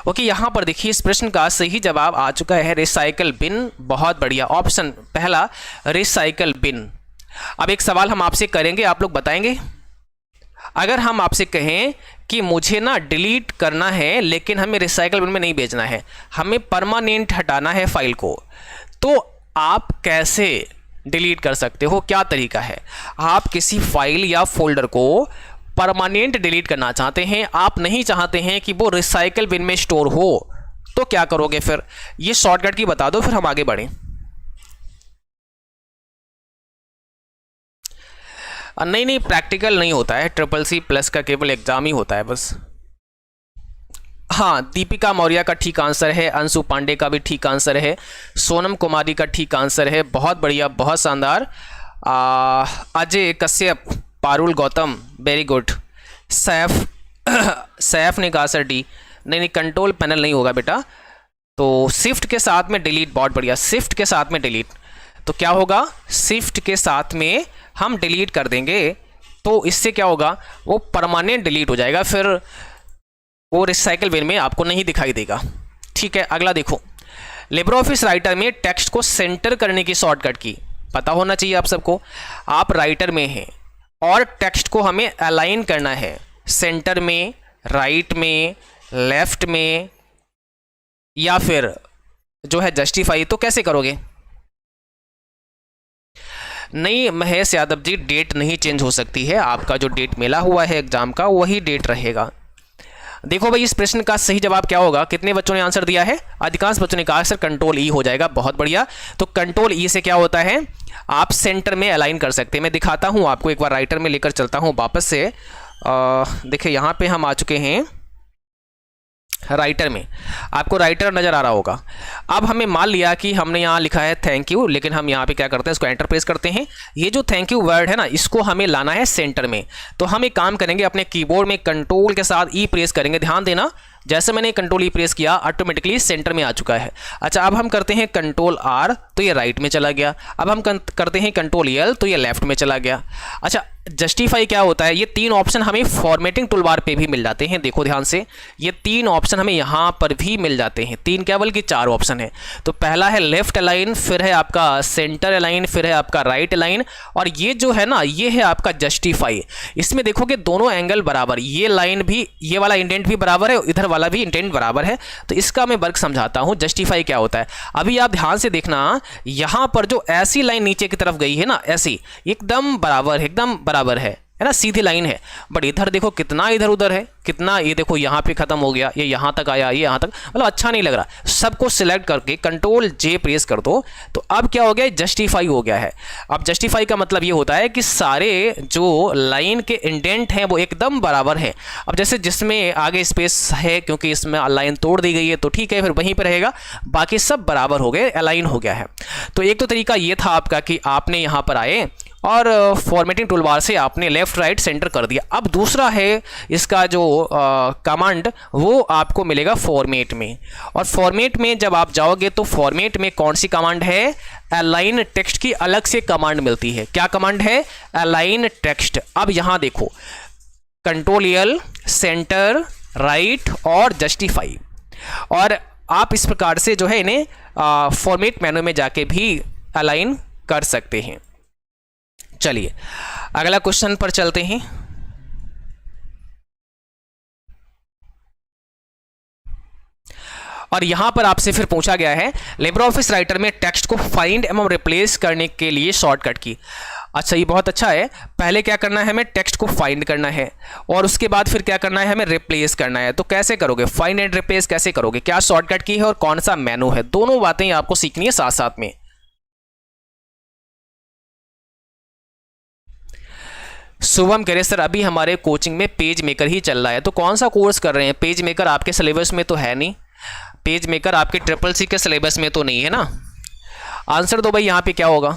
ओके, यहाँ पर देखिए इस प्रश्न का सही जवाब आ चुका है रिसाइकल बिन। बहुत बढ़िया, ऑप्शन पहला रिसाइकल बिन। अब एक सवाल हम आपसे करेंगे, आप लोग बताएंगे। अगर हम आपसे कहें कि मुझे ना डिलीट करना है लेकिन हमें रिसाइकल बिन में नहीं भेजना है, हमें परमानेंट हटाना है फाइल को, तो आप कैसे डिलीट कर सकते हो? क्या तरीका है? आप किसी फाइल या फोल्डर को परमानेंट डिलीट करना चाहते हैं, आप नहीं चाहते हैं कि वो रिसाइकल बिन में स्टोर हो, तो क्या करोगे फिर? ये शॉर्टकट की बता दो, फिर हम आगे बढ़ें। नहीं, प्रैक्टिकल नहीं होता है, CCC प्लस का केवल एग्जाम ही होता है बस। हाँ, दीपिका मौर्य का ठीक आंसर है, अंशु पांडे का भी ठीक आंसर है, सोनम कुमारी का ठीक आंसर है। बहुत बढ़िया, बहुत शानदार। Ajay Kashyap, Parul Gautam, very good. सैफ ने कहा सर डी। नहीं, कंट्रोल पैनल नहीं होगा बेटा, तो शिफ्ट के साथ में डिलीट। बहुत बढ़िया, शिफ्ट के साथ में डिलीट। तो क्या होगा? शिफ्ट के साथ में हम डिलीट कर देंगे तो इससे क्या होगा? वो परमानेंट डिलीट हो जाएगा, फिर वो रिसाइकल बिन में आपको नहीं दिखाई देगा। ठीक है, अगला देखो। लिब्रियोफिस राइटर में टेक्स्ट को सेंटर करने की शॉर्टकट की पता होना चाहिए आप सबको। आप राइटर में हैं और टेक्स्ट को हमें अलाइन करना है, सेंटर में, राइट में, लेफ्ट में, या फिर जो है जस्टिफाई। तो कैसे करोगे? नहीं महेश यादव जी, डेट नहीं चेंज हो सकती है। आपका जो डेट मिला हुआ है एग्जाम का वही डेट रहेगा। देखो भाई, इस प्रश्न का सही जवाब क्या होगा? कितने बच्चों ने आंसर दिया है? अधिकांश बच्चों ने कहा सर कंट्रोल ई हो जाएगा। बहुत बढ़िया। तो कंट्रोल ई से क्या होता है? आप सेंटर में अलाइन कर सकते हैं। मैं दिखाता हूं आपको, एक बार राइटर में लेकर चलता हूं वापस से। देखिए यहाँ पे हम आ चुके हैं राइटर में, आपको राइटर नज़र आ रहा होगा। अब हमें मान लिया कि हमने यहाँ लिखा है थैंक यू, लेकिन हम यहाँ पे क्या करते हैं, इसको एंटर प्रेस करते हैं। ये जो थैंक यू वर्ड है ना, इसको हमें लाना है सेंटर में। तो हम एक काम करेंगे, अपने कीबोर्ड में कंट्रोल के साथ ई प्रेस करेंगे। ध्यान देना, जैसे मैंने कंट्रोल ई प्रेस किया ऑटोमेटिकली सेंटर में आ चुका है। अच्छा, अब हम करते हैं कंट्रोल आर तो ये राइट में चला गया। अब हम करते हैं कंट्रोल एल तो ये लेफ्ट में चला गया। अच्छा, जस्टिफाई क्या होता है? ये तीन ऑप्शन हमें फॉर्मेटिंग टूलबार पे भी मिल जाते हैं। देखो ध्यान से, ये तीन ऑप्शन हमें यहाँ पर भी मिल जाते हैं। तीन क्या बल्कि चार ऑप्शन है। तो पहला है लेफ्ट अलाइन, फिर है आपका सेंटर अलाइन, फिर है आपका राइट अलाइन, और ये जो है ना, ये है आपका जस्टिफाई। इसमें देखोगे दोनों एंगल बराबर, ये लाइन भी, ये वाला इंडेंट भी बराबर है, इधर वाला भी इंडेंट बराबर है। तो इसका मैं वर्क समझाता हूँ, जस्टिफाई क्या होता है। अभी आप ध्यान से देखना, यहाँ पर जो ऐसी लाइन नीचे की तरफ गई है ना, ऐसी एकदम बराबर है, एकदम बराबर है, है ना, सीधी लाइन है। बट इधर देखो कितना इधर उधर है, कितना, ये देखो यहाँ पे खत्म हो गया, ये यहाँ तक आया, ये यहाँ तक, मतलब अच्छा नहीं लग रहा। सबको सिलेक्ट करके कंट्रोल जे प्रेस कर दो, तो अब क्या हो गया, जस्टिफाई हो गया है। अब जस्टिफाई का मतलब ये होता है कि सारे जो लाइन के इंडेंट हैं वो एकदम बराबर है। अब जैसे जिसमें आगे स्पेस है क्योंकि इसमें लाइन तोड़ दी गई है तो ठीक है, फिर वहीं पर रहेगा, बाकी सब बराबर हो गए, अलाइन हो गया है। तो एक तो तरीका ये था आपका कि आपने यहाँ पर आए और फॉर्मेटिंग टूलबार से आपने लेफ्ट राइट सेंटर कर दिया। अब दूसरा है इसका जो कमांड, वो आपको मिलेगा फॉर्मेट में। और फॉर्मेट में जब आप जाओगे तो फॉर्मेट में कौन सी कमांड है, अलाइन टेक्स्ट की अलग से कमांड मिलती है। क्या कमांड है, अलाइन टेक्स्ट। अब यहां देखो कंट्रोल एल, सेंटर, राइट और जस्टिफाई, और आप इस प्रकार से जो है इन्हें फॉर्मेट मेनू में जाके भी अलाइन कर सकते हैं। चलिए अगला क्वेश्चन पर चलते हैं। और यहां पर आपसे फिर पूछा गया है लिब्रे ऑफिस राइटर में टेक्स्ट को फाइंड एवं रिप्लेस करने के लिए शॉर्टकट की। अच्छा, ये बहुत अच्छा है। पहले क्या करना है, हमें टेक्स्ट को फाइंड करना है और उसके बाद फिर क्या करना है, हमें रिप्लेस करना है। तो कैसे करोगे, फाइंड एंड रिप्लेस कैसे करोगे, क्या शॉर्टकट की है और कौन सा मेनू है, दोनों बातें आपको सीखनी है साथ साथ में। शुभम कह रहे सर अभी हमारे कोचिंग में पेज मेकर ही चल रहा है, तो कौन सा कोर्स कर रहे हैं। पेज मेकर आपके सिलेबस में तो है नहीं, पेज मेकर आपके CCC के सिलेबस में तो नहीं है ना। आंसर दो भाई, यहां पे क्या होगा।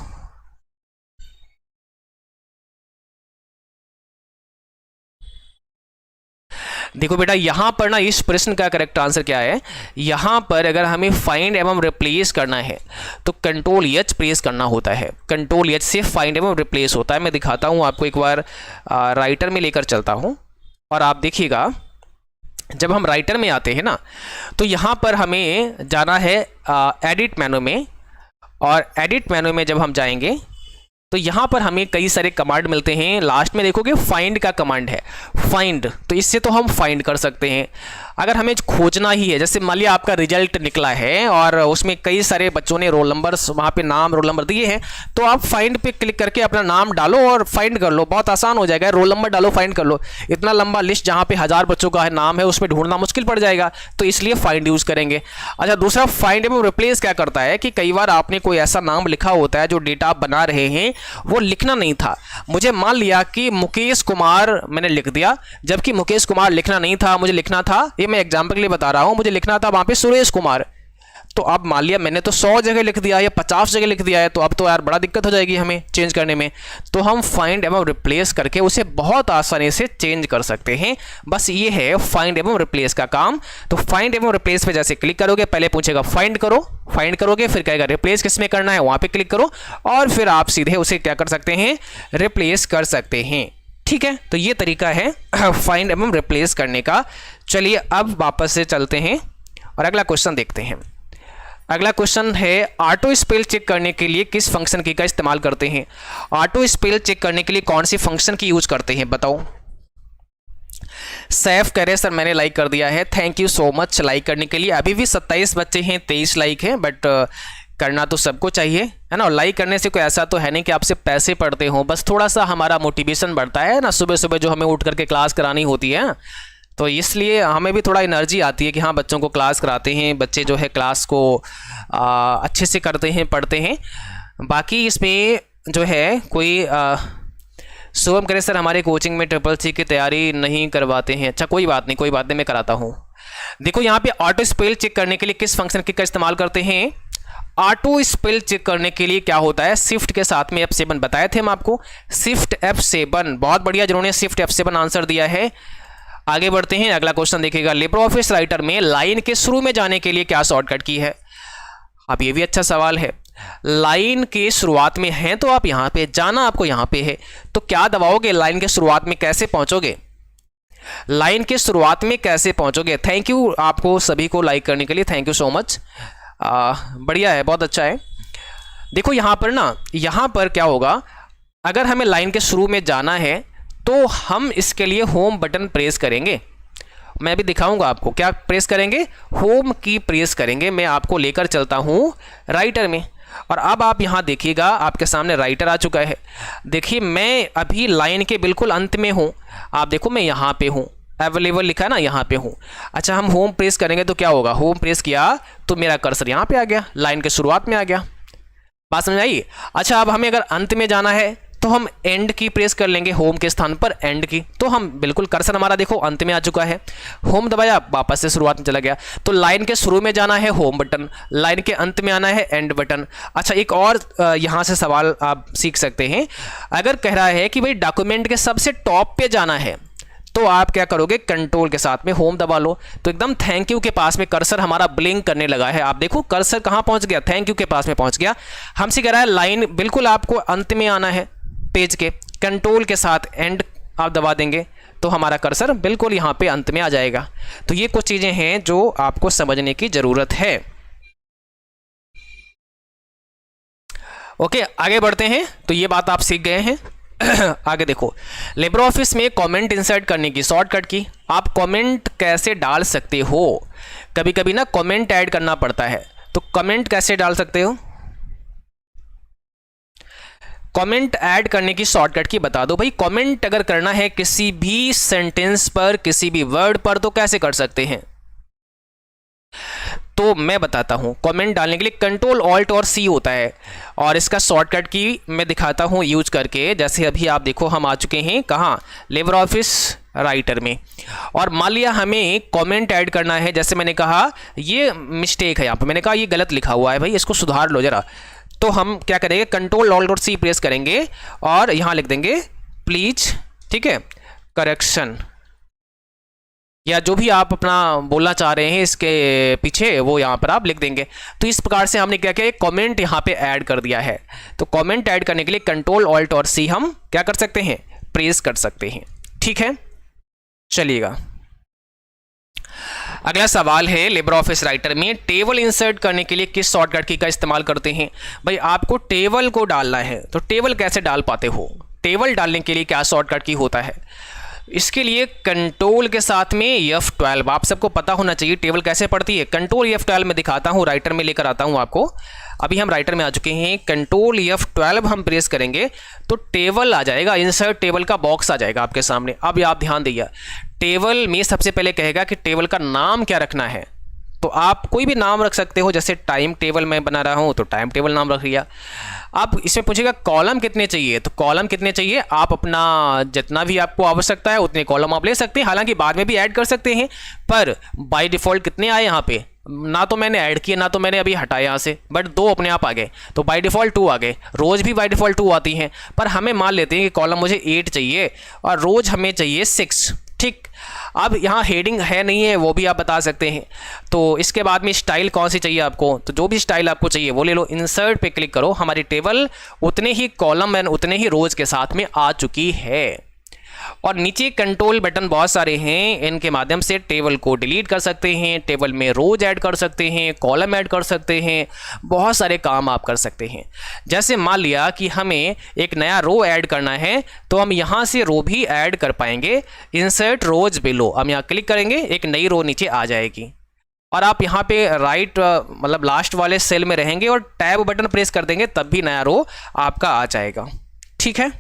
देखो बेटा यहां पर ना इस प्रश्न का करेक्ट आंसर क्या है, यहां पर अगर हमें फाइंड एवं रिप्लेस करना है तो कंट्रोल एच प्रेस करना होता है। कंट्रोल एच से फाइंड एवं रिप्लेस होता है। मैं दिखाता हूं आपको, एक बार राइटर में लेकर चलता हूं और आप देखिएगा जब हम राइटर में आते हैं ना तो यहां पर हमें जाना है एडिट मेनू में, और एडिट मेनू में जब हम जाएंगे तो यहाँ पर हमें कई सारे कमांड मिलते हैं। लास्ट में देखोगे फाइंड का कमांड है, फाइंड, तो इससे तो हम फाइंड कर सकते हैं। अगर हमें खोजना ही है, जैसे मान लिया आपका रिजल्ट निकला है और उसमें कई सारे बच्चों ने रोल नंबर, वहाँ पे नाम रोल नंबर दिए हैं, तो आप फाइंड पे क्लिक करके अपना नाम डालो और फाइंड कर लो, बहुत आसान हो जाएगा। रोल नंबर डालो, फाइंड कर लो। इतना लंबा लिस्ट जहाँ पे 1000 बच्चों का नाम है उसमें ढूंढना मुश्किल पड़ जाएगा, तो इसलिए फाइंड यूज़ करेंगे। अच्छा, दूसरा फाइंड एवं रिप्लेस क्या करता है कि कई बार आपने कोई ऐसा नाम लिखा होता है जो डेटा आप बना रहे हैं वो लिखना नहीं था। मुझे मान लिया कि मुकेश कुमार मैंने लिख दिया, जबकि मुकेश कुमार लिखना नहीं था, मुझे लिखना था, ये मैं एग्जांपल के लिए बता रहा हूं, मुझे लिखना था वहां पे सुरेश कुमार। तो अब मान लिया मैंने तो 100 जगह लिख दिया या 50 जगह लिख दिया है, तो अब तो यार बड़ा दिक्कत हो जाएगी हमें चेंज करने में। तो हम फाइंड एवं रिप्लेस करके उसे बहुत आसानी से चेंज कर सकते हैं। बस ये है फाइंड एवं रिप्लेस का काम। तो फाइंड एवं रिप्लेस पे जैसे क्लिक करोगे, पहले पूछेगा फाइंड करो, फाइंड करोगे, फिर कहेगा रिप्लेस किस में करना है, वहां पे क्लिक करो और फिर आप सीधे उसे क्या कर सकते हैं, रिप्लेस कर सकते हैं। ठीक है, तो ये तरीका है फाइंड एवं रिप्लेस करने का। चलिए अब वापस से चलते हैं और अगला क्वेश्चन देखते हैं। अगला क्वेश्चन है ऑटो स्पेल चेक करने के लिए किस फंक्शन की का इस्तेमाल करते हैं। ऑटो स्पेल चेक करने के लिए कौन सी फंक्शन की यूज करते हैं बताओ। सैफ कह रहे सर मैंने लाइक कर दिया है, thank you so much like करने के लिए। अभी भी 27 बच्चे हैं, 23 लाइक हैं, बट करना तो सबको चाहिए, है ना। और लाइक करने से कोई ऐसा तो है नहीं कि आपसे पैसे पड़ते हो, बस थोड़ा सा हमारा मोटिवेशन बढ़ता है ना, सुबह सुबह जो हमें उठ करके क्लास करानी होती है, तो इसलिए हमें भी थोड़ा एनर्जी आती है कि हाँ बच्चों को क्लास कराते हैं, बच्चे जो है क्लास को अच्छे से करते हैं, पढ़ते हैं। बाकी इसमें जो है कोई शुभम करे सर हमारे कोचिंग में CCC की तैयारी नहीं करवाते हैं। अच्छा कोई बात नहीं, मैं कराता हूँ। देखो यहाँ पे ऑटो स्पेल चेक करने के लिए किस फंक्शन की का इस्तेमाल करते हैं। ऑटो स्पेल चेक करने के लिए क्या होता है, शिफ्ट के साथ में F7 बताए थे हम आपको, शिफ्ट F7। बहुत बढ़िया जिन्होंने शिफ्ट F7 आंसर दिया है। आगे बढ़ते हैं, अगला क्वेश्चन देखिएगा, लिब्रे ऑफिस राइटर में लाइन के शुरू में जाने के लिए क्या शॉर्टकट की है। अब ये भी अच्छा सवाल है। लाइन के शुरुआत में है तो आप यहाँ पे जाना, आपको यहाँ पे है तो क्या दबाओगे, लाइन के शुरुआत में कैसे पहुंचोगे, लाइन के शुरुआत में कैसे पहुंचोगे। थैंक यू आपको सभी को लाइक करने के लिए, थैंक यू सो मच, बढ़िया है, बहुत अच्छा है। देखो यहाँ पर ना, यहाँ पर क्या होगा, अगर हमें लाइन के शुरू में जाना है तो हम इसके लिए होम बटन प्रेस करेंगे। मैं भी दिखाऊंगा आपको क्या प्रेस करेंगे, होम की प्रेस करेंगे। मैं आपको लेकर चलता हूँ राइटर में, और अब आप यहाँ देखिएगा आपके सामने राइटर आ चुका है। देखिए मैं अभी लाइन के बिल्कुल अंत में हूँ, आप देखो मैं यहाँ पे हूँ, अवेलेबल लिखा है ना, यहाँ पे हूँ। अच्छा हम होम प्रेस करेंगे तो क्या होगा, होम प्रेस किया तो मेरा कर्सर यहाँ पे आ गया, लाइन के शुरुआत में आ गया। बात समझ आई। अच्छा अब हमें अगर अंत में जाना है तो हम एंड की प्रेस कर लेंगे, होम के स्थान पर एंड की, तो हम बिल्कुल कर्सर हमारा देखो अंत में आ चुका है। होम दबाया वापस से शुरुआत में चला गया। तो लाइन के शुरू में जाना है होम बटन, लाइन के अंत में आना है एंड बटन। अच्छा एक और यहाँ से सवाल आप सीख सकते हैं। अगर कह रहा है कि भाई डॉक्यूमेंट के सबसे टॉप पे जाना है तो आप क्या करोगे, कंट्रोल के साथ में होम दबा लो, तो एकदम थैंक यू के पास में कर्सर हमारा ब्लिंक करने लगा है। आप देखो कर्सर कहाँ पहुँच गया, थैंक यू के पास में पहुँच गया। हमसे कह रहा है लाइन बिल्कुल आपको अंत में आना है पेज के, कंट्रोल के साथ एंड आप दबा देंगे तो हमारा कर्सर बिल्कुल यहाँ पे अंत में आ जाएगा। तो ये कुछ चीज़ें हैं जो आपको समझने की ज़रूरत है। ओके आगे बढ़ते हैं। तो ये बात आप सीख गए हैं। आगे देखो, लिब्रे ऑफिस में कमेंट इंसर्ट करने की शॉर्टकट की, आप कमेंट कैसे डाल सकते हो। कभी कभी ना कमेंट ऐड करना पड़ता है, तो कमेंट कैसे डाल सकते हो, कमेंट ऐड करने की शॉर्टकट की बता दो भाई। कमेंट अगर करना है किसी भी सेंटेंस पर, किसी भी वर्ड पर, तो कैसे कर सकते हैं, तो मैं बताता हूं। कमेंट डालने के लिए कंट्रोल ऑल्ट और सी होता है, और इसका शॉर्टकट की मैं दिखाता हूं यूज करके। जैसे अभी आप देखो हम आ चुके हैं कहाँ, लिब्रे ऑफिस राइटर में, और मान लिया हमें कमेंट ऐड करना है। जैसे मैंने कहा ये मिस्टेक है, यहाँ पर मैंने कहा ये गलत लिखा हुआ है भाई, इसको सुधार लो जरा। तो हम क्या करेंगे, कंट्रोल ऑल्ट और सी प्रेस करेंगे और यहाँ लिख देंगे प्लीज, ठीक है, करेक्शन, या जो भी आप अपना बोलना चाह रहे हैं इसके पीछे वो यहाँ पर आप लिख देंगे। तो इस प्रकार से हमने क्या किया, कमेंट यहाँ पे ऐड कर दिया है। तो कमेंट ऐड करने के लिए कंट्रोल ऑल्ट और सी हम क्या कर सकते हैं, प्रेस कर सकते हैं। ठीक है, चलिएगा अगला सवाल है, लिब्रे ऑफिस राइटर में टेबल इंसर्ट करने के लिए किस शॉर्टकट की का इस्तेमाल करते हैं। भाई आपको टेबल को डालना है, तो टेबल कैसे डाल पाते हो, टेबल डालने के लिए क्या शॉर्टकट की होता है। इसके लिए कंट्रोल के साथ में F12, आप सबको पता होना चाहिए टेबल कैसे पढ़ती है। कंट्रोल F12 में दिखाता हूँ, राइटर में लेकर आता हूँ आपको। अभी हम राइटर में आ चुके हैं, कंट्रोल F12 हम प्रेस करेंगे तो टेबल आ जाएगा, इंसर्ट टेबल का बॉक्स आ जाएगा आपके सामने। अब आप ध्यान दीजिए, टेबल में सबसे पहले कहेगा कि टेबल का नाम क्या रखना है, तो आप कोई भी नाम रख सकते हो। जैसे टाइम टेबल मैं बना रहा हूँ तो टाइम टेबल नाम रख लिया। अब इसमें पूछेगा कॉलम कितने चाहिए, तो कॉलम कितने चाहिए आप अपना जितना भी आपको आवश्यकता है उतने कॉलम आप ले सकते हैं। हालांकि बाद में भी ऐड कर सकते हैं, पर बाय डिफ़ॉल्ट कितने आए यहाँ पे, ना तो मैंने ऐड किया ना तो मैंने अभी हटाया यहाँ से, बट 2 अपने आप आ गए, तो बाय डिफ़ॉल्ट 2 आ गए। रोज़ भी बाय डिफ़ॉल्ट 2 आती हैं, पर हमें मान लेते हैं कि कॉलम मुझे 8 चाहिए और रोज़ हमें चाहिए 6। ठीक, अब यहाँ हेडिंग है नहीं है वो भी आप बता सकते हैं। तो इसके बाद में स्टाइल कौन सी चाहिए आपको, तो जो भी स्टाइल आपको चाहिए वो ले लो। इंसर्ट पे क्लिक करो, हमारी टेबल उतने ही कॉलम एंड उतने ही रोज के साथ में आ चुकी है। और नीचे कंट्रोल बटन बहुत सारे हैं, इनके माध्यम से टेबल को डिलीट कर सकते हैं, टेबल में रोज ऐड कर सकते हैं, कॉलम ऐड कर सकते हैं, बहुत सारे काम आप कर सकते हैं। जैसे मान लिया कि हमें एक नया रो ऐड करना है तो हम यहाँ से रो भी ऐड कर पाएंगे। इंसर्ट रोज बिलो, हम यहाँ क्लिक करेंगे, एक नई रो नीचे आ जाएगी और आप यहाँ पे राइट मतलब लास्ट वाले सेल में रहेंगे और टैब बटन प्रेस कर देंगे, तब भी नया रो आपका आ जाएगा। ठीक है,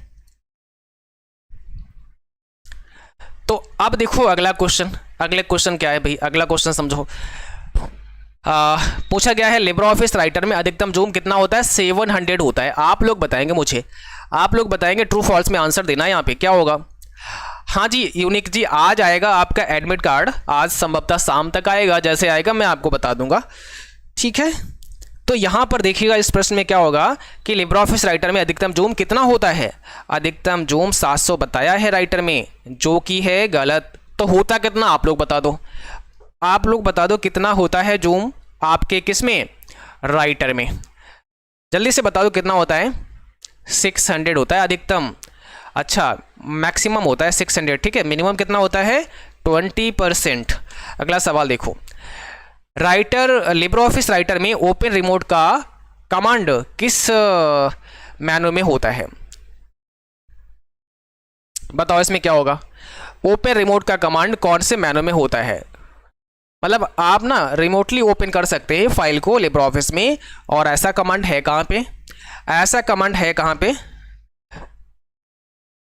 तो अब देखो अगला क्वेश्चन, अगले क्वेश्चन क्या है भाई, अगला क्वेश्चन समझो। पूछा गया है लिब्रे ऑफिस राइटर में अधिकतम जूम कितना होता है, 700 होता है। आप लोग बताएंगे मुझे, आप लोग बताएंगे ट्रू फॉल्स में आंसर देना। यहाँ पे क्या होगा, हाँ जी यूनिक जी, आज आएगा आपका एडमिट कार्ड, आज संभवतः शाम तक आएगा, जैसे आएगा मैं आपको बता दूंगा। ठीक है, तो यहाँ पर देखिएगा इस प्रश्न में क्या होगा कि लिब्रे ऑफिस राइटर में अधिकतम जूम कितना होता है। अधिकतम जूम 700 बताया है राइटर में, जो कि है गलत। तो होता कितना आप लोग बता दो, आप लोग बता दो कितना होता है जूम आपके किस में, राइटर में, जल्दी से बता दो कितना होता है। 600 होता है अधिकतम। अच्छा मैक्सिमम होता है 600, ठीक है। मिनिमम कितना होता है, 20%। अगला सवाल देखो, राइटर लिब्रे ऑफिस राइटर में ओपन रिमोट का कमांड किस मेनू में होता है, बताओ इसमें क्या होगा। ओपन रिमोट का कमांड कौन से मेनू में होता है, मतलब आप ना रिमोटली ओपन कर सकते हैं फाइल को लिब्रे ऑफिस में। और ऐसा कमांड है कहाँ पे, ऐसा कमांड है कहाँ पे,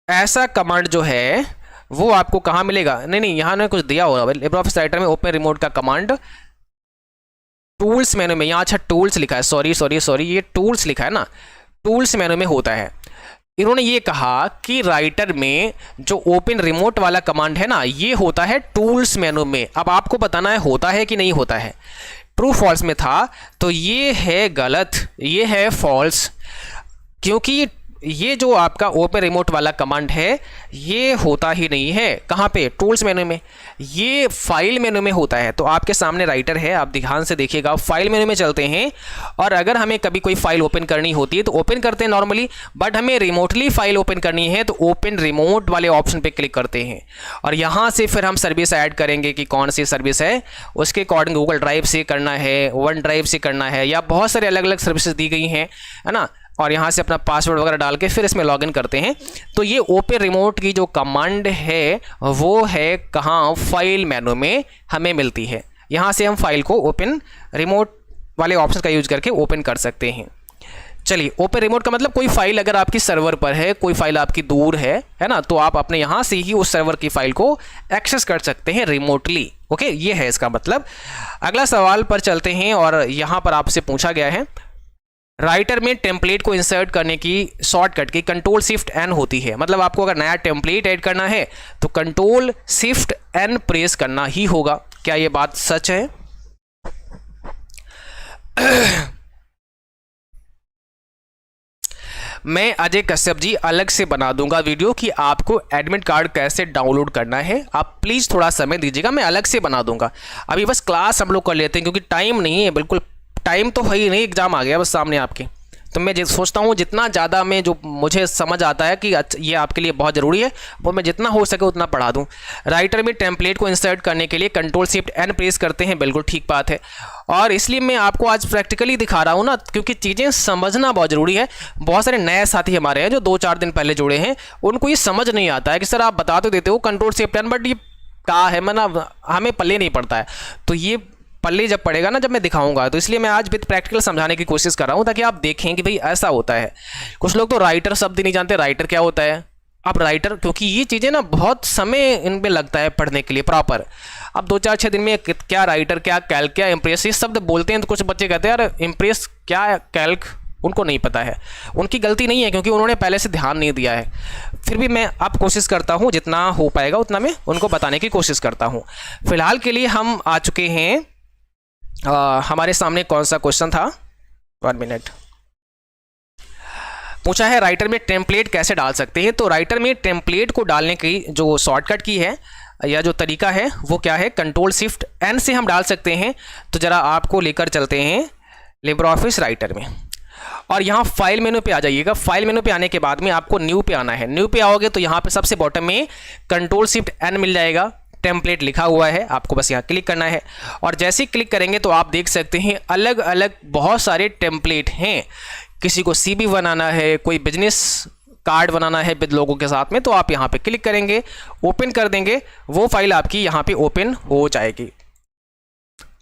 ऐसा कमांड जो है वो आपको कहाँ मिलेगा? नहीं यहाँ ने कुछ दिया होगा लिब्रे ऑफिस राइटर में, ओपन रिमोट का कमांड टूल्स मेनू में, यहाँ अच्छा टूल्स लिखा है, सॉरी ये टूल्स लिखा है ना, टूल्स मेनू में होता है। इन्होंने ये कहा कि राइटर में जो ओपन रिमोट वाला कमांड है ना, ये होता है टूल्स मेनू में। अब आपको बताना है होता है कि नहीं होता है। ट्रू फॉल्स में था तो ये है गलत, ये है फॉल्स, क्योंकि ये जो आपका ओपन रिमोट वाला कमांड है ये होता ही नहीं है। कहाँ पे? टूल्स मेनू में, ये फाइल मेनू में होता है। तो आपके सामने राइटर है, आप ध्यान से देखिएगा, फाइल मेनू में चलते हैं और अगर हमें कभी कोई फाइल ओपन करनी होती है तो ओपन करते हैं नॉर्मली, बट हमें रिमोटली फाइल ओपन करनी है तो ओपन रिमोट वाले ऑप्शन पे क्लिक करते हैं और यहाँ से फिर हम सर्विस ऐड करेंगे कि कौन सी सर्विस है, उसके अकॉर्डिंग गूगल ड्राइव से करना है, वन ड्राइव से करना है, या बहुत सारे अलग अलग सर्विसेज दी गई हैं, है ना। और यहाँ से अपना पासवर्ड वगैरह डाल के फिर इसमें लॉगिन करते हैं। तो ये ओपन रिमोट की जो कमांड है वो है कहाँ? फाइल मेनू में हमें मिलती है। यहाँ से हम फाइल को ओपन रिमोट वाले ऑप्शन का यूज करके ओपन कर सकते हैं। चलिए, ओपन रिमोट का मतलब कोई फाइल अगर आपकी सर्वर पर है, कोई फाइल आपकी दूर है ना, तो आप अपने यहाँ से ही उस सर्वर की फाइल को एक्सेस कर सकते हैं रिमोटली। ओके, ये है इसका मतलब। अगला सवाल पर चलते हैं और यहाँ पर आपसे पूछा गया है राइटर में टेम्पलेट को इंसर्ट करने की शॉर्टकट की कंट्रोल शिफ्ट एन होती है। मतलब आपको अगर नया टेम्पलेट ऐड करना है तो कंट्रोल शिफ्ट एन प्रेस करना ही होगा। क्या ये बात सच है? मैं अजय कश्यप जी अलग से बना दूंगा वीडियो कि आपको एडमिट कार्ड कैसे डाउनलोड करना है। आप प्लीज़ थोड़ा समय दीजिएगा, मैं अलग से बना दूंगा। अभी बस क्लास हम लोग कर लेते हैं क्योंकि टाइम नहीं है, बिल्कुल टाइम तो है ही नहीं, एग्जाम आ गया बस सामने आपके। तो मैं सोचता हूँ जितना ज़्यादा मैं जो मुझे समझ आता है कि ये आपके लिए बहुत ज़रूरी है वो मैं जितना हो सके उतना पढ़ा दूँ। राइटर में टेम्पलेट को इंसर्ट करने के लिए कंट्रोल शिफ्ट एन प्रेस करते हैं, बिल्कुल ठीक बात है। और इसलिए मैं आपको आज प्रैक्टिकली दिखा रहा हूँ ना, क्योंकि चीज़ें समझना बहुत ज़रूरी है। बहुत सारे नए साथी हमारे हैं जो 2-4 दिन पहले जुड़े हैं, उनको ये समझ नहीं आता है कि सर आप बता तो देते हो कंट्रोल शिफ्ट एन, बट ये क्या है, मतलब हमें पल्ले नहीं पड़ता है। तो ये पल्ले जब पड़ेगा ना, जब मैं दिखाऊंगा, तो इसलिए मैं आज विद प्रैक्टिकल समझाने की कोशिश कर रहा हूं ताकि आप देखें कि भाई ऐसा होता है। कुछ लोग तो राइटर शब्द नहीं जानते, राइटर क्या होता है। अब राइटर, क्योंकि ये चीज़ें ना बहुत समय इनमें लगता है पढ़ने के लिए प्रॉपर। अब 2-4-6 दिन में क्या राइटर, क्या कैल्क, क्या इम्प्रेस, ये शब्द बोलते हैं तो कुछ बच्चे कहते हैं यार इम्प्रेस क्या, कैल्क, उनको नहीं पता है। उनकी गलती नहीं है क्योंकि उन्होंने पहले से ध्यान नहीं दिया है। फिर भी मैं अब कोशिश करता हूँ जितना हो पाएगा उतना मैं उनको बताने की कोशिश करता हूँ। फिलहाल के लिए हम आ चुके हैं, हमारे सामने कौन सा क्वेश्चन था, 1 मिनट। पूछा है राइटर में टेम्पलेट कैसे डाल सकते हैं। तो राइटर में टेम्पलेट को डालने की जो शॉर्टकट की है या जो तरीका है वो क्या है, कंट्रोल शिफ्ट एन से हम डाल सकते हैं। तो ज़रा आपको लेकर चलते हैं लिब्रे ऑफिस राइटर में और यहाँ फाइल मेनू पे आ जाइएगा। फाइल मेनू पे आने के बाद में आपको न्यू पे आना है। न्यू पे आओगे तो यहाँ पे सबसे बॉटम में कंट्रोल शिफ्ट एन मिल जाएगा, टेम्पलेट लिखा हुआ है, आपको बस यहाँ क्लिक करना है। और जैसे ही क्लिक करेंगे तो आप देख सकते हैं अलग अलग बहुत सारे टेम्पलेट हैं। किसी को सीबी बनाना है, कोई बिजनेस कार्ड बनाना है विद लोगों के साथ में, तो आप यहाँ पे क्लिक करेंगे, ओपन कर देंगे, वो फाइल आपकी यहाँ पे ओपन हो जाएगी।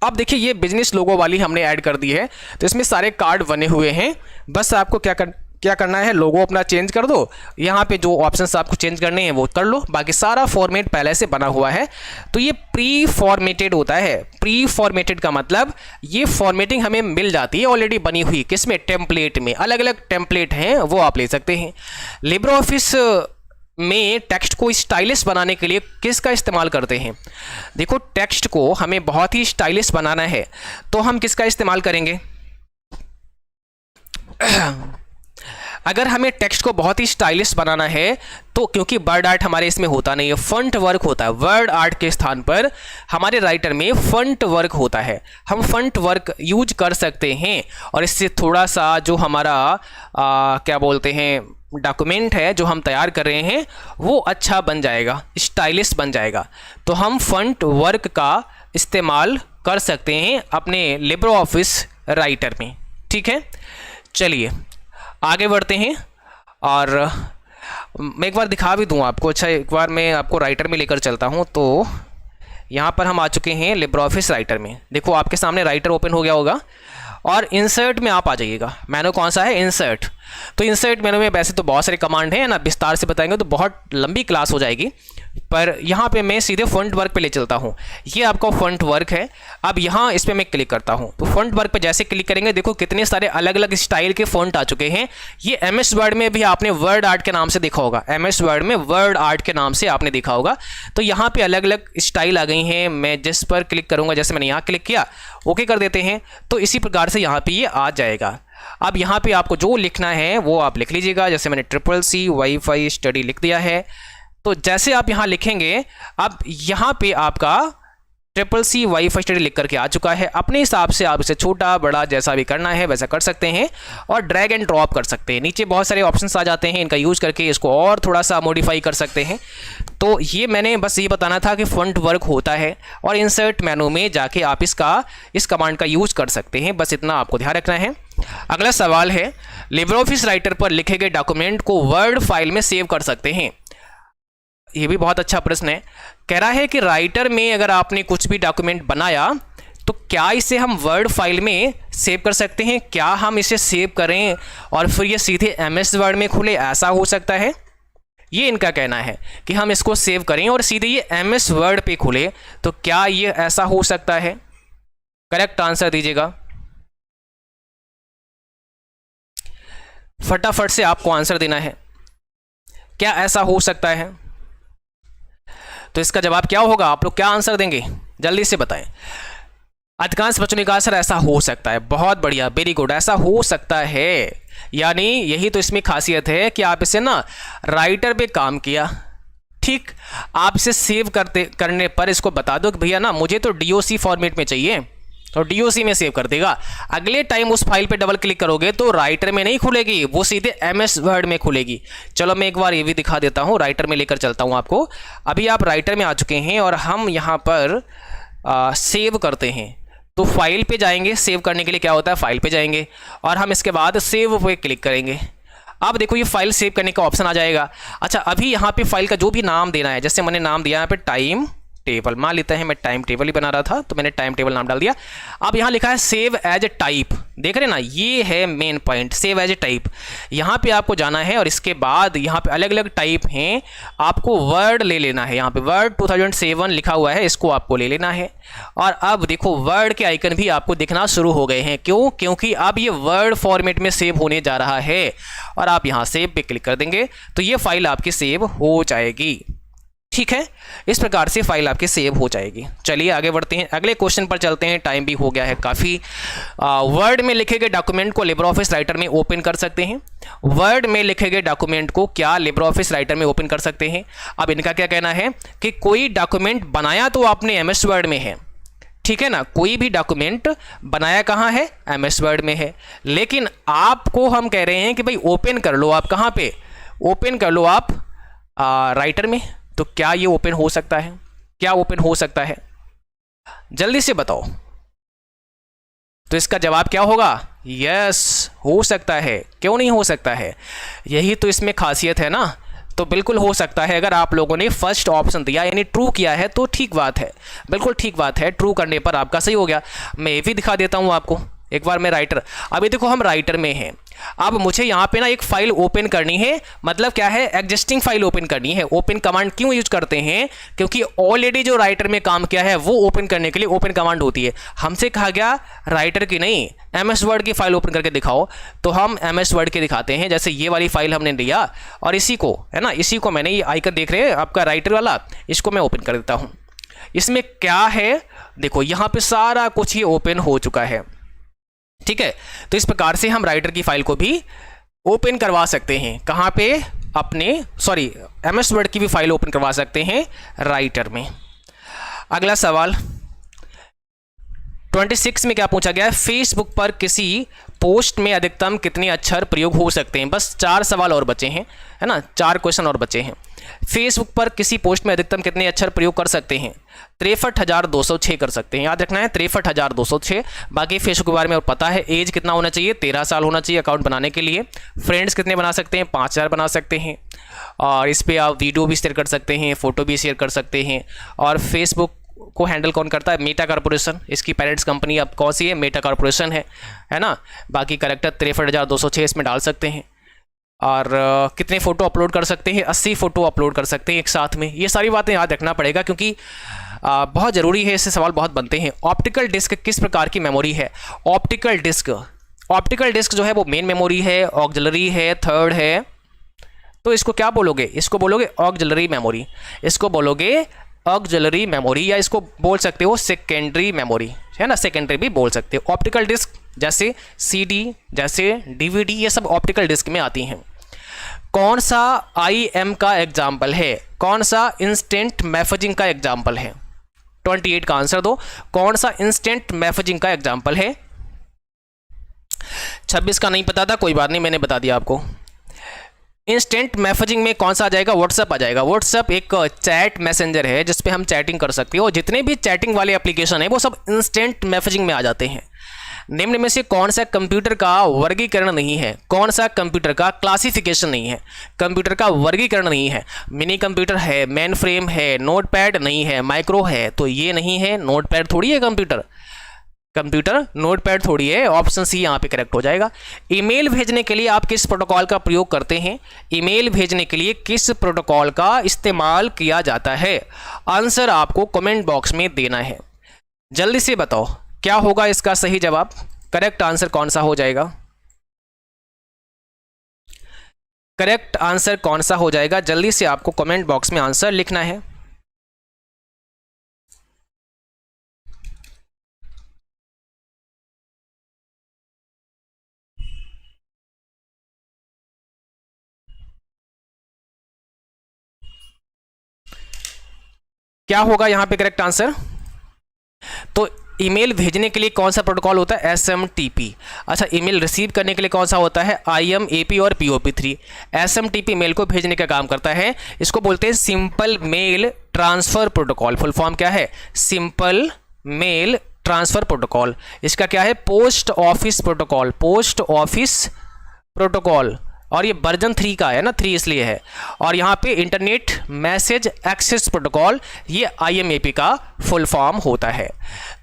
अब देखिए ये बिजनेस लोगो वाली हमने ऐड कर दी है, तो इसमें सारे कार्ड बने हुए हैं। बस आपको क्या करना है, लोगो अपना चेंज कर दो, यहाँ पे जो ऑप्शंस आपको चेंज करने हैं वो कर लो, बाकी सारा फॉर्मेट पहले से बना हुआ है। तो ये प्री फॉर्मेटेड होता है। प्री फॉर्मेटेड का मतलब ये फॉर्मेटिंग हमें मिल जाती है ऑलरेडी बनी हुई, किसमें, टेम्पलेट में। अलग अलग टेम्पलेट हैं वो आप ले सकते हैं। लिब्रे ऑफिस में टेक्स्ट को स्टाइलिश बनाने के लिए किसका इस्तेमाल करते हैं। देखो टेक्स्ट को हमें बहुत ही स्टाइलिश बनाना है तो हम किसका इस्तेमाल करेंगे। अगर हमें टेक्स्ट को बहुत ही स्टाइलिश बनाना है तो, क्योंकि वर्ड आर्ट हमारे इसमें होता नहीं है, फंट वर्क होता है। वर्ड आर्ट के स्थान पर हमारे राइटर में फंट वर्क होता है, हम फंट वर्क यूज कर सकते हैं और इससे थोड़ा सा जो हमारा क्या बोलते हैं डॉक्यूमेंट है जो हम तैयार कर रहे हैं वो अच्छा बन जाएगा, स्टाइलिश बन जाएगा। तो हम फंट वर्क का इस्तेमाल कर सकते हैं अपने लिब्रे ऑफिस राइटर में। ठीक है, चलिए आगे बढ़ते हैं और मैं एक बार दिखा भी दूं आपको। अच्छा, एक बार मैं आपको राइटर में लेकर चलता हूं। तो यहाँ पर हम आ चुके हैं लिब्रे ऑफिस राइटर में। देखो आपके सामने राइटर ओपन हो गया होगा और इंसर्ट में आप आ जाइएगा। मेनू कौन सा है? इंसर्ट। तो इंसर्ट मेनू में वैसे तो बहुत सारे कमांड हैं ना, विस्तार से बताएंगे तो बहुत लंबी क्लास हो जाएगी, पर यहाँ पे मैं सीधे फॉन्ट वर्क पे ले चलता हूँ। ये आपका फॉन्ट वर्क है। अब यहाँ इस पर मैं क्लिक करता हूँ तो फॉन्ट वर्क पे जैसे क्लिक करेंगे देखो कितने सारे अलग अलग स्टाइल के फॉन्ट आ चुके हैं। ये एमएस वर्ड में भी आपने वर्ड आर्ट के नाम से देखा होगा, एमएस वर्ड में वर्ड आर्ट के नाम से आपने देखा होगा। तो यहाँ पे अलग अलग स्टाइल आ गई हैं। मैं जिस पर क्लिक करूँगा, जैसे मैंने यहाँ क्लिक किया, ओके कर देते हैं, तो इसी प्रकार से यहाँ पर ये आ जाएगा। अब यहाँ पे आपको जो लिखना है वो आप लिख लीजिएगा। जैसे मैंने CCC वाईफाई स्टडी लिख दिया है। तो जैसे आप यहाँ लिखेंगे, अब यहाँ पे आपका CCC वाईफाई स्टडी लिख करके आ चुका है। अपने हिसाब से आप इसे छोटा बड़ा जैसा भी करना है वैसा कर सकते हैं और ड्रैग एंड ड्रॉप कर सकते हैं। नीचे बहुत सारे ऑप्शंस आ जाते हैं, इनका यूज़ करके इसको और थोड़ा सा मॉडिफाई कर सकते हैं। तो ये मैंने बस ये बताना था कि फॉन्ट वर्क होता है और इंसर्ट मेनू में जाके आप इस कमांड का यूज़ कर सकते हैं। बस इतना आपको ध्यान रखना है। अगला सवाल है, लिब्रे ऑफिस राइटर पर लिखे गए डॉक्यूमेंट को वर्ड फाइल में सेव कर सकते हैं? ये भी बहुत अच्छा प्रश्न है। कह रहा है कि राइटर में अगर आपने कुछ भी डॉक्यूमेंट बनाया तो क्या इसे हम वर्ड फाइल में सेव कर सकते हैं? क्या हम इसे सेव करें और फिर ये सीधे एमएस वर्ड में खुले, ऐसा हो सकता है? ये इनका कहना है कि हम इसको सेव करें और सीधे ये एमएस वर्ड पे खुले, तो क्या ये ऐसा हो सकता है? करेक्ट आंसर दीजिएगा। फटाफट से आपको आंसर देना है, क्या ऐसा हो सकता है? तो इसका जवाब क्या होगा? आप लोग क्या आंसर देंगे? जल्दी से बताएं। अधिकांश बच्चों ने कहा सर ऐसा हो सकता है। बहुत बढ़िया, वेरी गुड, ऐसा हो सकता है। यानी यही तो इसमें खासियत है कि आप इसे ना राइटर पे काम किया, ठीक, आप इसे सेव करने पर इसको बता दो कि भैया ना मुझे तो डीओसी फॉर्मेट में चाहिए, तो डीओसी में सेव कर देगा। अगले टाइम उस फाइल पे डबल क्लिक करोगे तो राइटर में नहीं खुलेगी, वो सीधे एमएस वर्ड में खुलेगी। चलो मैं एक बार ये भी दिखा देता हूँ, राइटर में लेकर चलता हूँ आपको। अभी आप राइटर में आ चुके हैं और हम यहाँ पर सेव करते हैं। तो फाइल पे जाएंगे, सेव करने के लिए क्या होता है, फाइल पे जाएंगे और हम इसके बाद सेव पे क्लिक करेंगे। अब देखो ये फाइल सेव करने का ऑप्शन आ जाएगा। अच्छा, अभी यहाँ पे फाइल का जो भी नाम देना है, जैसे मैंने नाम दिया यहाँ पे टाइम टेबल, मान लेते हैं मैं टाइम टेबल ही बना रहा था तो मैंने टाइम टेबल नाम डाल दिया। अब यहाँ लिखा है सेव एज ए टाइप, देख रहे हैं ना, ये है main point, save as a type. यहाँ पे आपको जाना है और इसके बाद यहाँ पे अलग अलग टाइप हैं, आपको वर्ड ले लेना है। यहाँ पे वर्ड 2007 लिखा हुआ है, इसको आपको ले लेना है। और अब देखो वर्ड के आइकन भी आपको दिखना शुरू हो गए हैं। क्यों? क्योंकि अब ये वर्ड फॉर्मेट में सेव होने जा रहा है और आप यहाँ सेव पे क्लिक कर देंगे तो ये फाइल आपकी सेव हो जाएगी। ठीक है, इस प्रकार से फाइल आपकी सेव हो जाएगी। चलिए आगे बढ़ते हैं, अगले क्वेश्चन पर चलते हैं, टाइम भी हो गया है काफ़ी। वर्ड में लिखे गए डॉक्यूमेंट को लिब्रे ऑफिस राइटर में ओपन कर सकते हैं। वर्ड में लिखे गए डॉक्यूमेंट को क्या लिब्रे ऑफिस राइटर में ओपन कर सकते हैं? अब इनका क्या कहना है कि कोई डॉक्यूमेंट बनाया तो आपने एमएस वर्ड में है, ठीक है ना, कोई भी डॉक्यूमेंट बनाया कहाँ है, एमएस वर्ड में है, लेकिन आपको हम कह रहे हैं कि भाई ओपन कर लो आप, कहाँ पे ओपन कर लो आप, राइटर में। तो क्या ये ओपन हो सकता है? क्या ओपन हो सकता है? जल्दी से बताओ। तो इसका जवाब क्या होगा? यस, हो सकता है। क्यों नहीं हो सकता है? यही तो इसमें खासियत है ना। तो बिल्कुल हो सकता है। अगर आप लोगों ने फर्स्ट ऑप्शन दिया यानी ट्रू किया है तो ठीक बात है, बिल्कुल ठीक बात है। ट्रू करने पर आपका सही हो गया। मैं ये भी दिखा देता हूँ आपको एक बार। मैं राइटर, अभी देखो हम राइटर में हैं। अब मुझे यहाँ पे ना एक फाइल ओपन करनी है, मतलब क्या है, एग्जिस्टिंग फाइल ओपन करनी है। ओपन कमांड क्यों यूज करते हैं? क्योंकि ऑलरेडी जो राइटर में काम किया है वो ओपन करने के लिए ओपन कमांड होती है। हमसे कहा गया राइटर की नहीं, एमएस वर्ड की फाइल ओपन करके दिखाओ, तो हम एमएस वर्ड के दिखाते हैं। जैसे ये वाली फाइल हमने लिया और इसी को, है ना, इसी को मैंने, ये आइकन देख रहे हैं आपका राइटर वाला, इसको मैं ओपन कर देता हूँ। इसमें क्या है, देखो यहाँ पे सारा कुछ ही ओपन हो चुका है, ठीक है। तो इस प्रकार से हम राइटर की फाइल को भी ओपन करवा सकते हैं। कहाँ पे? अपने एमएस वर्ड की भी फाइल ओपन करवा सकते हैं राइटर में। अगला सवाल 26 में क्या पूछा गया है? फेसबुक पर किसी पोस्ट में अधिकतम कितने अक्षर प्रयोग हो सकते हैं? बस 4 सवाल और बचे हैं, है ना, 4 क्वेश्चन और बचे हैं। फेसबुक पर किसी पोस्ट में अधिकतम कितने अक्षर प्रयोग कर सकते हैं? 63,206 कर सकते हैं। याद रखना है 63,206। बाकी फेसबुक के बारे में और पता है। एज कितना होना चाहिए? 13 साल होना चाहिए अकाउंट बनाने के लिए। फ्रेंड्स कितने बना सकते हैं? 5,000 बना सकते हैं। और इस पर आप वीडियो भी शेयर कर सकते हैं, फ़ोटो भी शेयर कर सकते हैं। और फेसबुक को हैंडल कौन करता है? Meta corporation. इसकी पेरेंट्स कंपनी अब कौन सी है? मेटा कॉर्पोरेशन है ना। बाकी करेक्टर 63,206 इसमें डाल सकते हैं। और कितने फ़ोटो अपलोड कर सकते हैं? 80 फ़ोटो अपलोड कर सकते हैं एक साथ में। ये सारी बातें याद रखना पड़ेगा क्योंकि बहुत ज़रूरी है, इससे सवाल बहुत बनते हैं। ऑप्टिकल डिस्क किस प्रकार की मेमोरी है? ऑप्टिकल डिस्क जो है वो मेन मेमोरी है, ऑक्सिलरी है, थर्ड है। तो इसको क्या बोलोगे? इसको बोलोगे ऑक्सिलरी मेमोरी, इसको बोलोगे ऑक्सिलरी मेमोरी, या इसको बोल सकते हो सेकेंडरी मेमोरी, है ना। सेकेंडरी भी बोल सकते हो। ऑप्टिकल डिस्क जैसे सीडी, जैसे डीवीडी, ये सब ऑप्टिकल डिस्क में आती हैं। कौन सा IM का एग्जाम्पल है? कौन सा इंस्टेंट मैसेजिंग का एग्जाम्पल है? 28 का आंसर दो। कौन सा इंस्टेंट मैसेजिंग का एग्जाम्पल है? 26 का नहीं पता था, कोई बात नहीं, मैंने बता दिया आपको। इंस्टेंट मैसेजिंग में कौन सा आ जाएगा? व्हाट्सएप आ जाएगा। व्हाट्सएप एक चैट मैसेंजर है जिसपे हम चैटिंग कर सकते हो। जितने भी चैटिंग वाले एप्लीकेशन है वो सब इंस्टेंट मैसेजिंग में आ जाते हैं। निम्न में से कौन सा कंप्यूटर का वर्गीकरण नहीं है? कौन सा कंप्यूटर का क्लासिफिकेशन नहीं है? कंप्यूटर का वर्गीकरण नहीं है। मिनी कंप्यूटर है, मेन फ्रेम है, नोटपैड नहीं है, माइक्रो है, तो ये नहीं है। नोटपैड थोड़ी है कंप्यूटर नोटपैड थोड़ी है। ऑप्शन सी यहाँ पे करेक्ट हो जाएगा। ईमेल भेजने के लिए आप किस प्रोटोकॉल का प्रयोग करते हैं? ईमेल भेजने के लिए किस प्रोटोकॉल का इस्तेमाल किया जाता है? आंसर आपको कमेंट बॉक्स में देना है। जल्दी से बताओ क्या होगा इसका सही जवाब? करेक्ट आंसर कौन सा हो जाएगा? करेक्ट आंसर कौन सा हो जाएगा? जल्दी से आपको कमेंट बॉक्स में आंसर लिखना है। क्या होगा यहाँ पे करेक्ट आंसर? तो ईमेल भेजने के लिए कौन सा प्रोटोकॉल होता है? SMTP। अच्छा, ईमेल रिसीव करने के लिए कौन सा होता है? IMAP और POP3। SMTP मेल को भेजने का काम करता है। इसको बोलते हैं simple mail transfer protocol. Full form क्या है? Simple mail transfer protocol. इसका क्या है? Post office protocol. और ये वर्जन 3 का है ना, 3 इसलिए है। और यहाँ पे इंटरनेट मैसेज एक्सेस प्रोटोकॉल, ये IMAP का फुल फॉर्म होता है।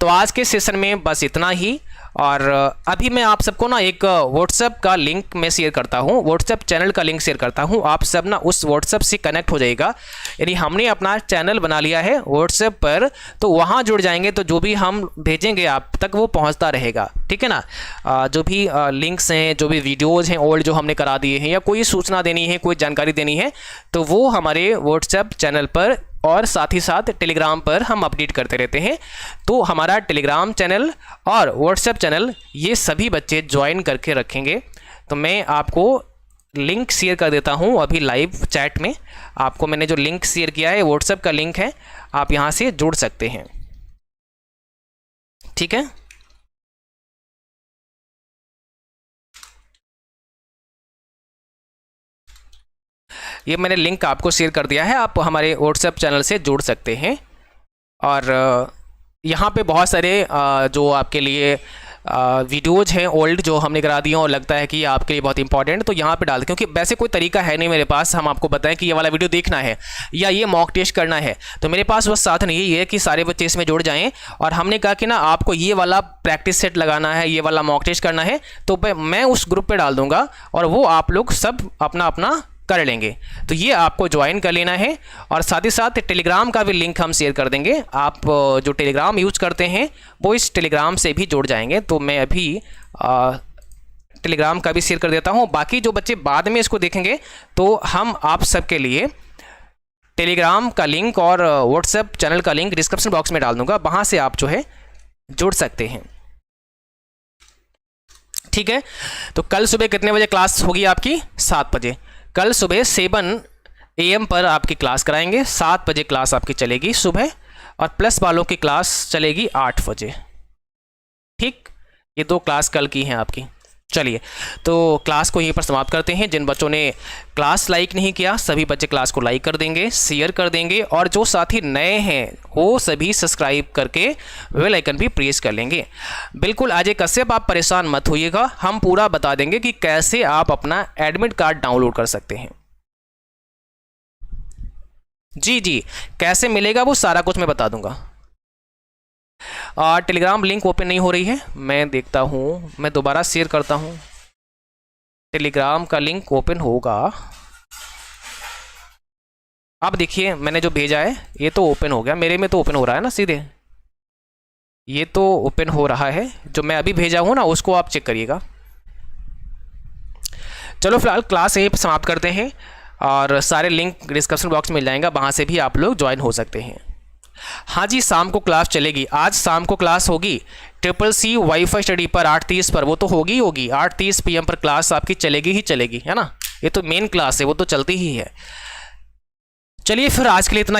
तो आज के सेशन में बस इतना ही। और अभी मैं आप सबको ना एक व्हाट्सएप का लिंक मैं शेयर करता हूँ, व्हाट्सएप चैनल का लिंक शेयर करता हूँ। आप सब ना उस व्हाट्सएप से कनेक्ट हो जाएगा। यानी हमने अपना चैनल बना लिया है व्हाट्सएप पर, तो वहाँ जुड़ जाएंगे तो जो भी हम भेजेंगे आप तक वो पहुँचता रहेगा, ठीक है ना। जो भी लिंक्स हैं, जो भी वीडियोज़ हैं ओल्ड जो हमने करा दिए हैं, या कोई सूचना देनी है, कोई जानकारी देनी है, तो वो हमारे व्हाट्सएप चैनल पर और साथ ही साथ टेलीग्राम पर हम अपडेट करते रहते हैं। तो हमारा टेलीग्राम चैनल और व्हाट्सएप चैनल ये सभी बच्चे ज्वाइन करके रखेंगे। तो मैं आपको लिंक शेयर कर देता हूँ अभी लाइव चैट में। आपको मैंने जो लिंक शेयर किया है व्हाट्सएप का लिंक है, आप यहाँ से जुड़ सकते हैं, ठीक है। ये मैंने लिंक आपको शेयर कर दिया है, आप हमारे व्हाट्सएप चैनल से जुड़ सकते हैं। और यहाँ पे बहुत सारे जो आपके लिए वीडियोज़ हैं ओल्ड जो हमने करा दिए और लगता है कि ये आपके लिए बहुत इंपॉर्टेंट, तो यहाँ पे डाल दें। क्योंकि वैसे कोई तरीका है नहीं मेरे पास हम आपको बताएं कि ये वाला वीडियो देखना है या ये मॉक टेस्ट करना है। तो मेरे पास बस साधन यही है कि सारे बच्चे इसमें जुड़ जाएं। और हमने कहा कि ना आपको ये वाला प्रैक्टिस सेट लगाना है, ये वाला मॉक टेस्ट करना है, तो मैं उस ग्रुप पर डाल दूँगा और वो आप लोग सब अपना अपना कर लेंगे। तो ये आपको ज्वाइन कर लेना है। और साथ ही साथ टेलीग्राम का भी लिंक हम शेयर कर देंगे। आप जो टेलीग्राम यूज़ करते हैं वो इस टेलीग्राम से भी जुड़ जाएंगे। तो मैं अभी टेलीग्राम का भी शेयर कर देता हूँ। बाकी जो बच्चे बाद में इसको देखेंगे तो हम आप सबके लिए टेलीग्राम का लिंक और व्हाट्सएप चैनल का लिंक डिस्क्रिप्शन बॉक्स में डाल दूँगा, वहाँ से आप जो है जुड़ सकते हैं, ठीक है। तो कल सुबह कितने बजे क्लास होगी आपकी? 7 बजे। कल सुबह 7 AM पर आपकी क्लास कराएंगे। 7 बजे क्लास आपकी चलेगी सुबह, और प्लस वालों की क्लास चलेगी 8 बजे, ठीक। ये 2 क्लास कल की हैं आपकी। चलिए, तो क्लास को यहीं पर समाप्त करते हैं। जिन बच्चों ने क्लास लाइक नहीं किया सभी बच्चे क्लास को लाइक कर देंगे, शेयर कर देंगे, और जो साथी नए हैं वो सभी सब्सक्राइब करके बेल आइकन भी प्रेस कर लेंगे। बिल्कुल अजय कश्यप आप परेशान मत होइएगा, हम पूरा बता देंगे कि कैसे आप अपना एडमिट कार्ड डाउनलोड कर सकते हैं। जी, कैसे मिलेगा वो सारा कुछ मैं बता दूंगा। टेलीग्राम लिंक ओपन नहीं हो रही है, मैं देखता हूँ, मैं दोबारा शेयर करता हूँ। टेलीग्राम का लिंक ओपन होगा। अब देखिए मैंने जो भेजा है ये तो ओपन हो गया, मेरे में तो ओपन हो रहा है ना सीधे, ये तो ओपन हो रहा है। जो मैं अभी भेजा हूँ ना उसको आप चेक करिएगा। चलो फिलहाल क्लास यहीं पर समाप्त करते हैं और सारे लिंक डिस्क्रिप्शन बॉक्स में मिल जाएगा, वहाँ से भी आप लोग ज्वाइन हो सकते हैं। हाँ जी, शाम को क्लास चलेगी, आज शाम को क्लास होगी CCC वाईफाई स्टडी पर 8:30 पर, वो तो होगी 8:30 PM पर क्लास आपकी चलेगी ही चलेगी, है ना। ये तो मेन क्लास है, वो तो चलती ही है। चलिए फिर आज के लिए इतना ही।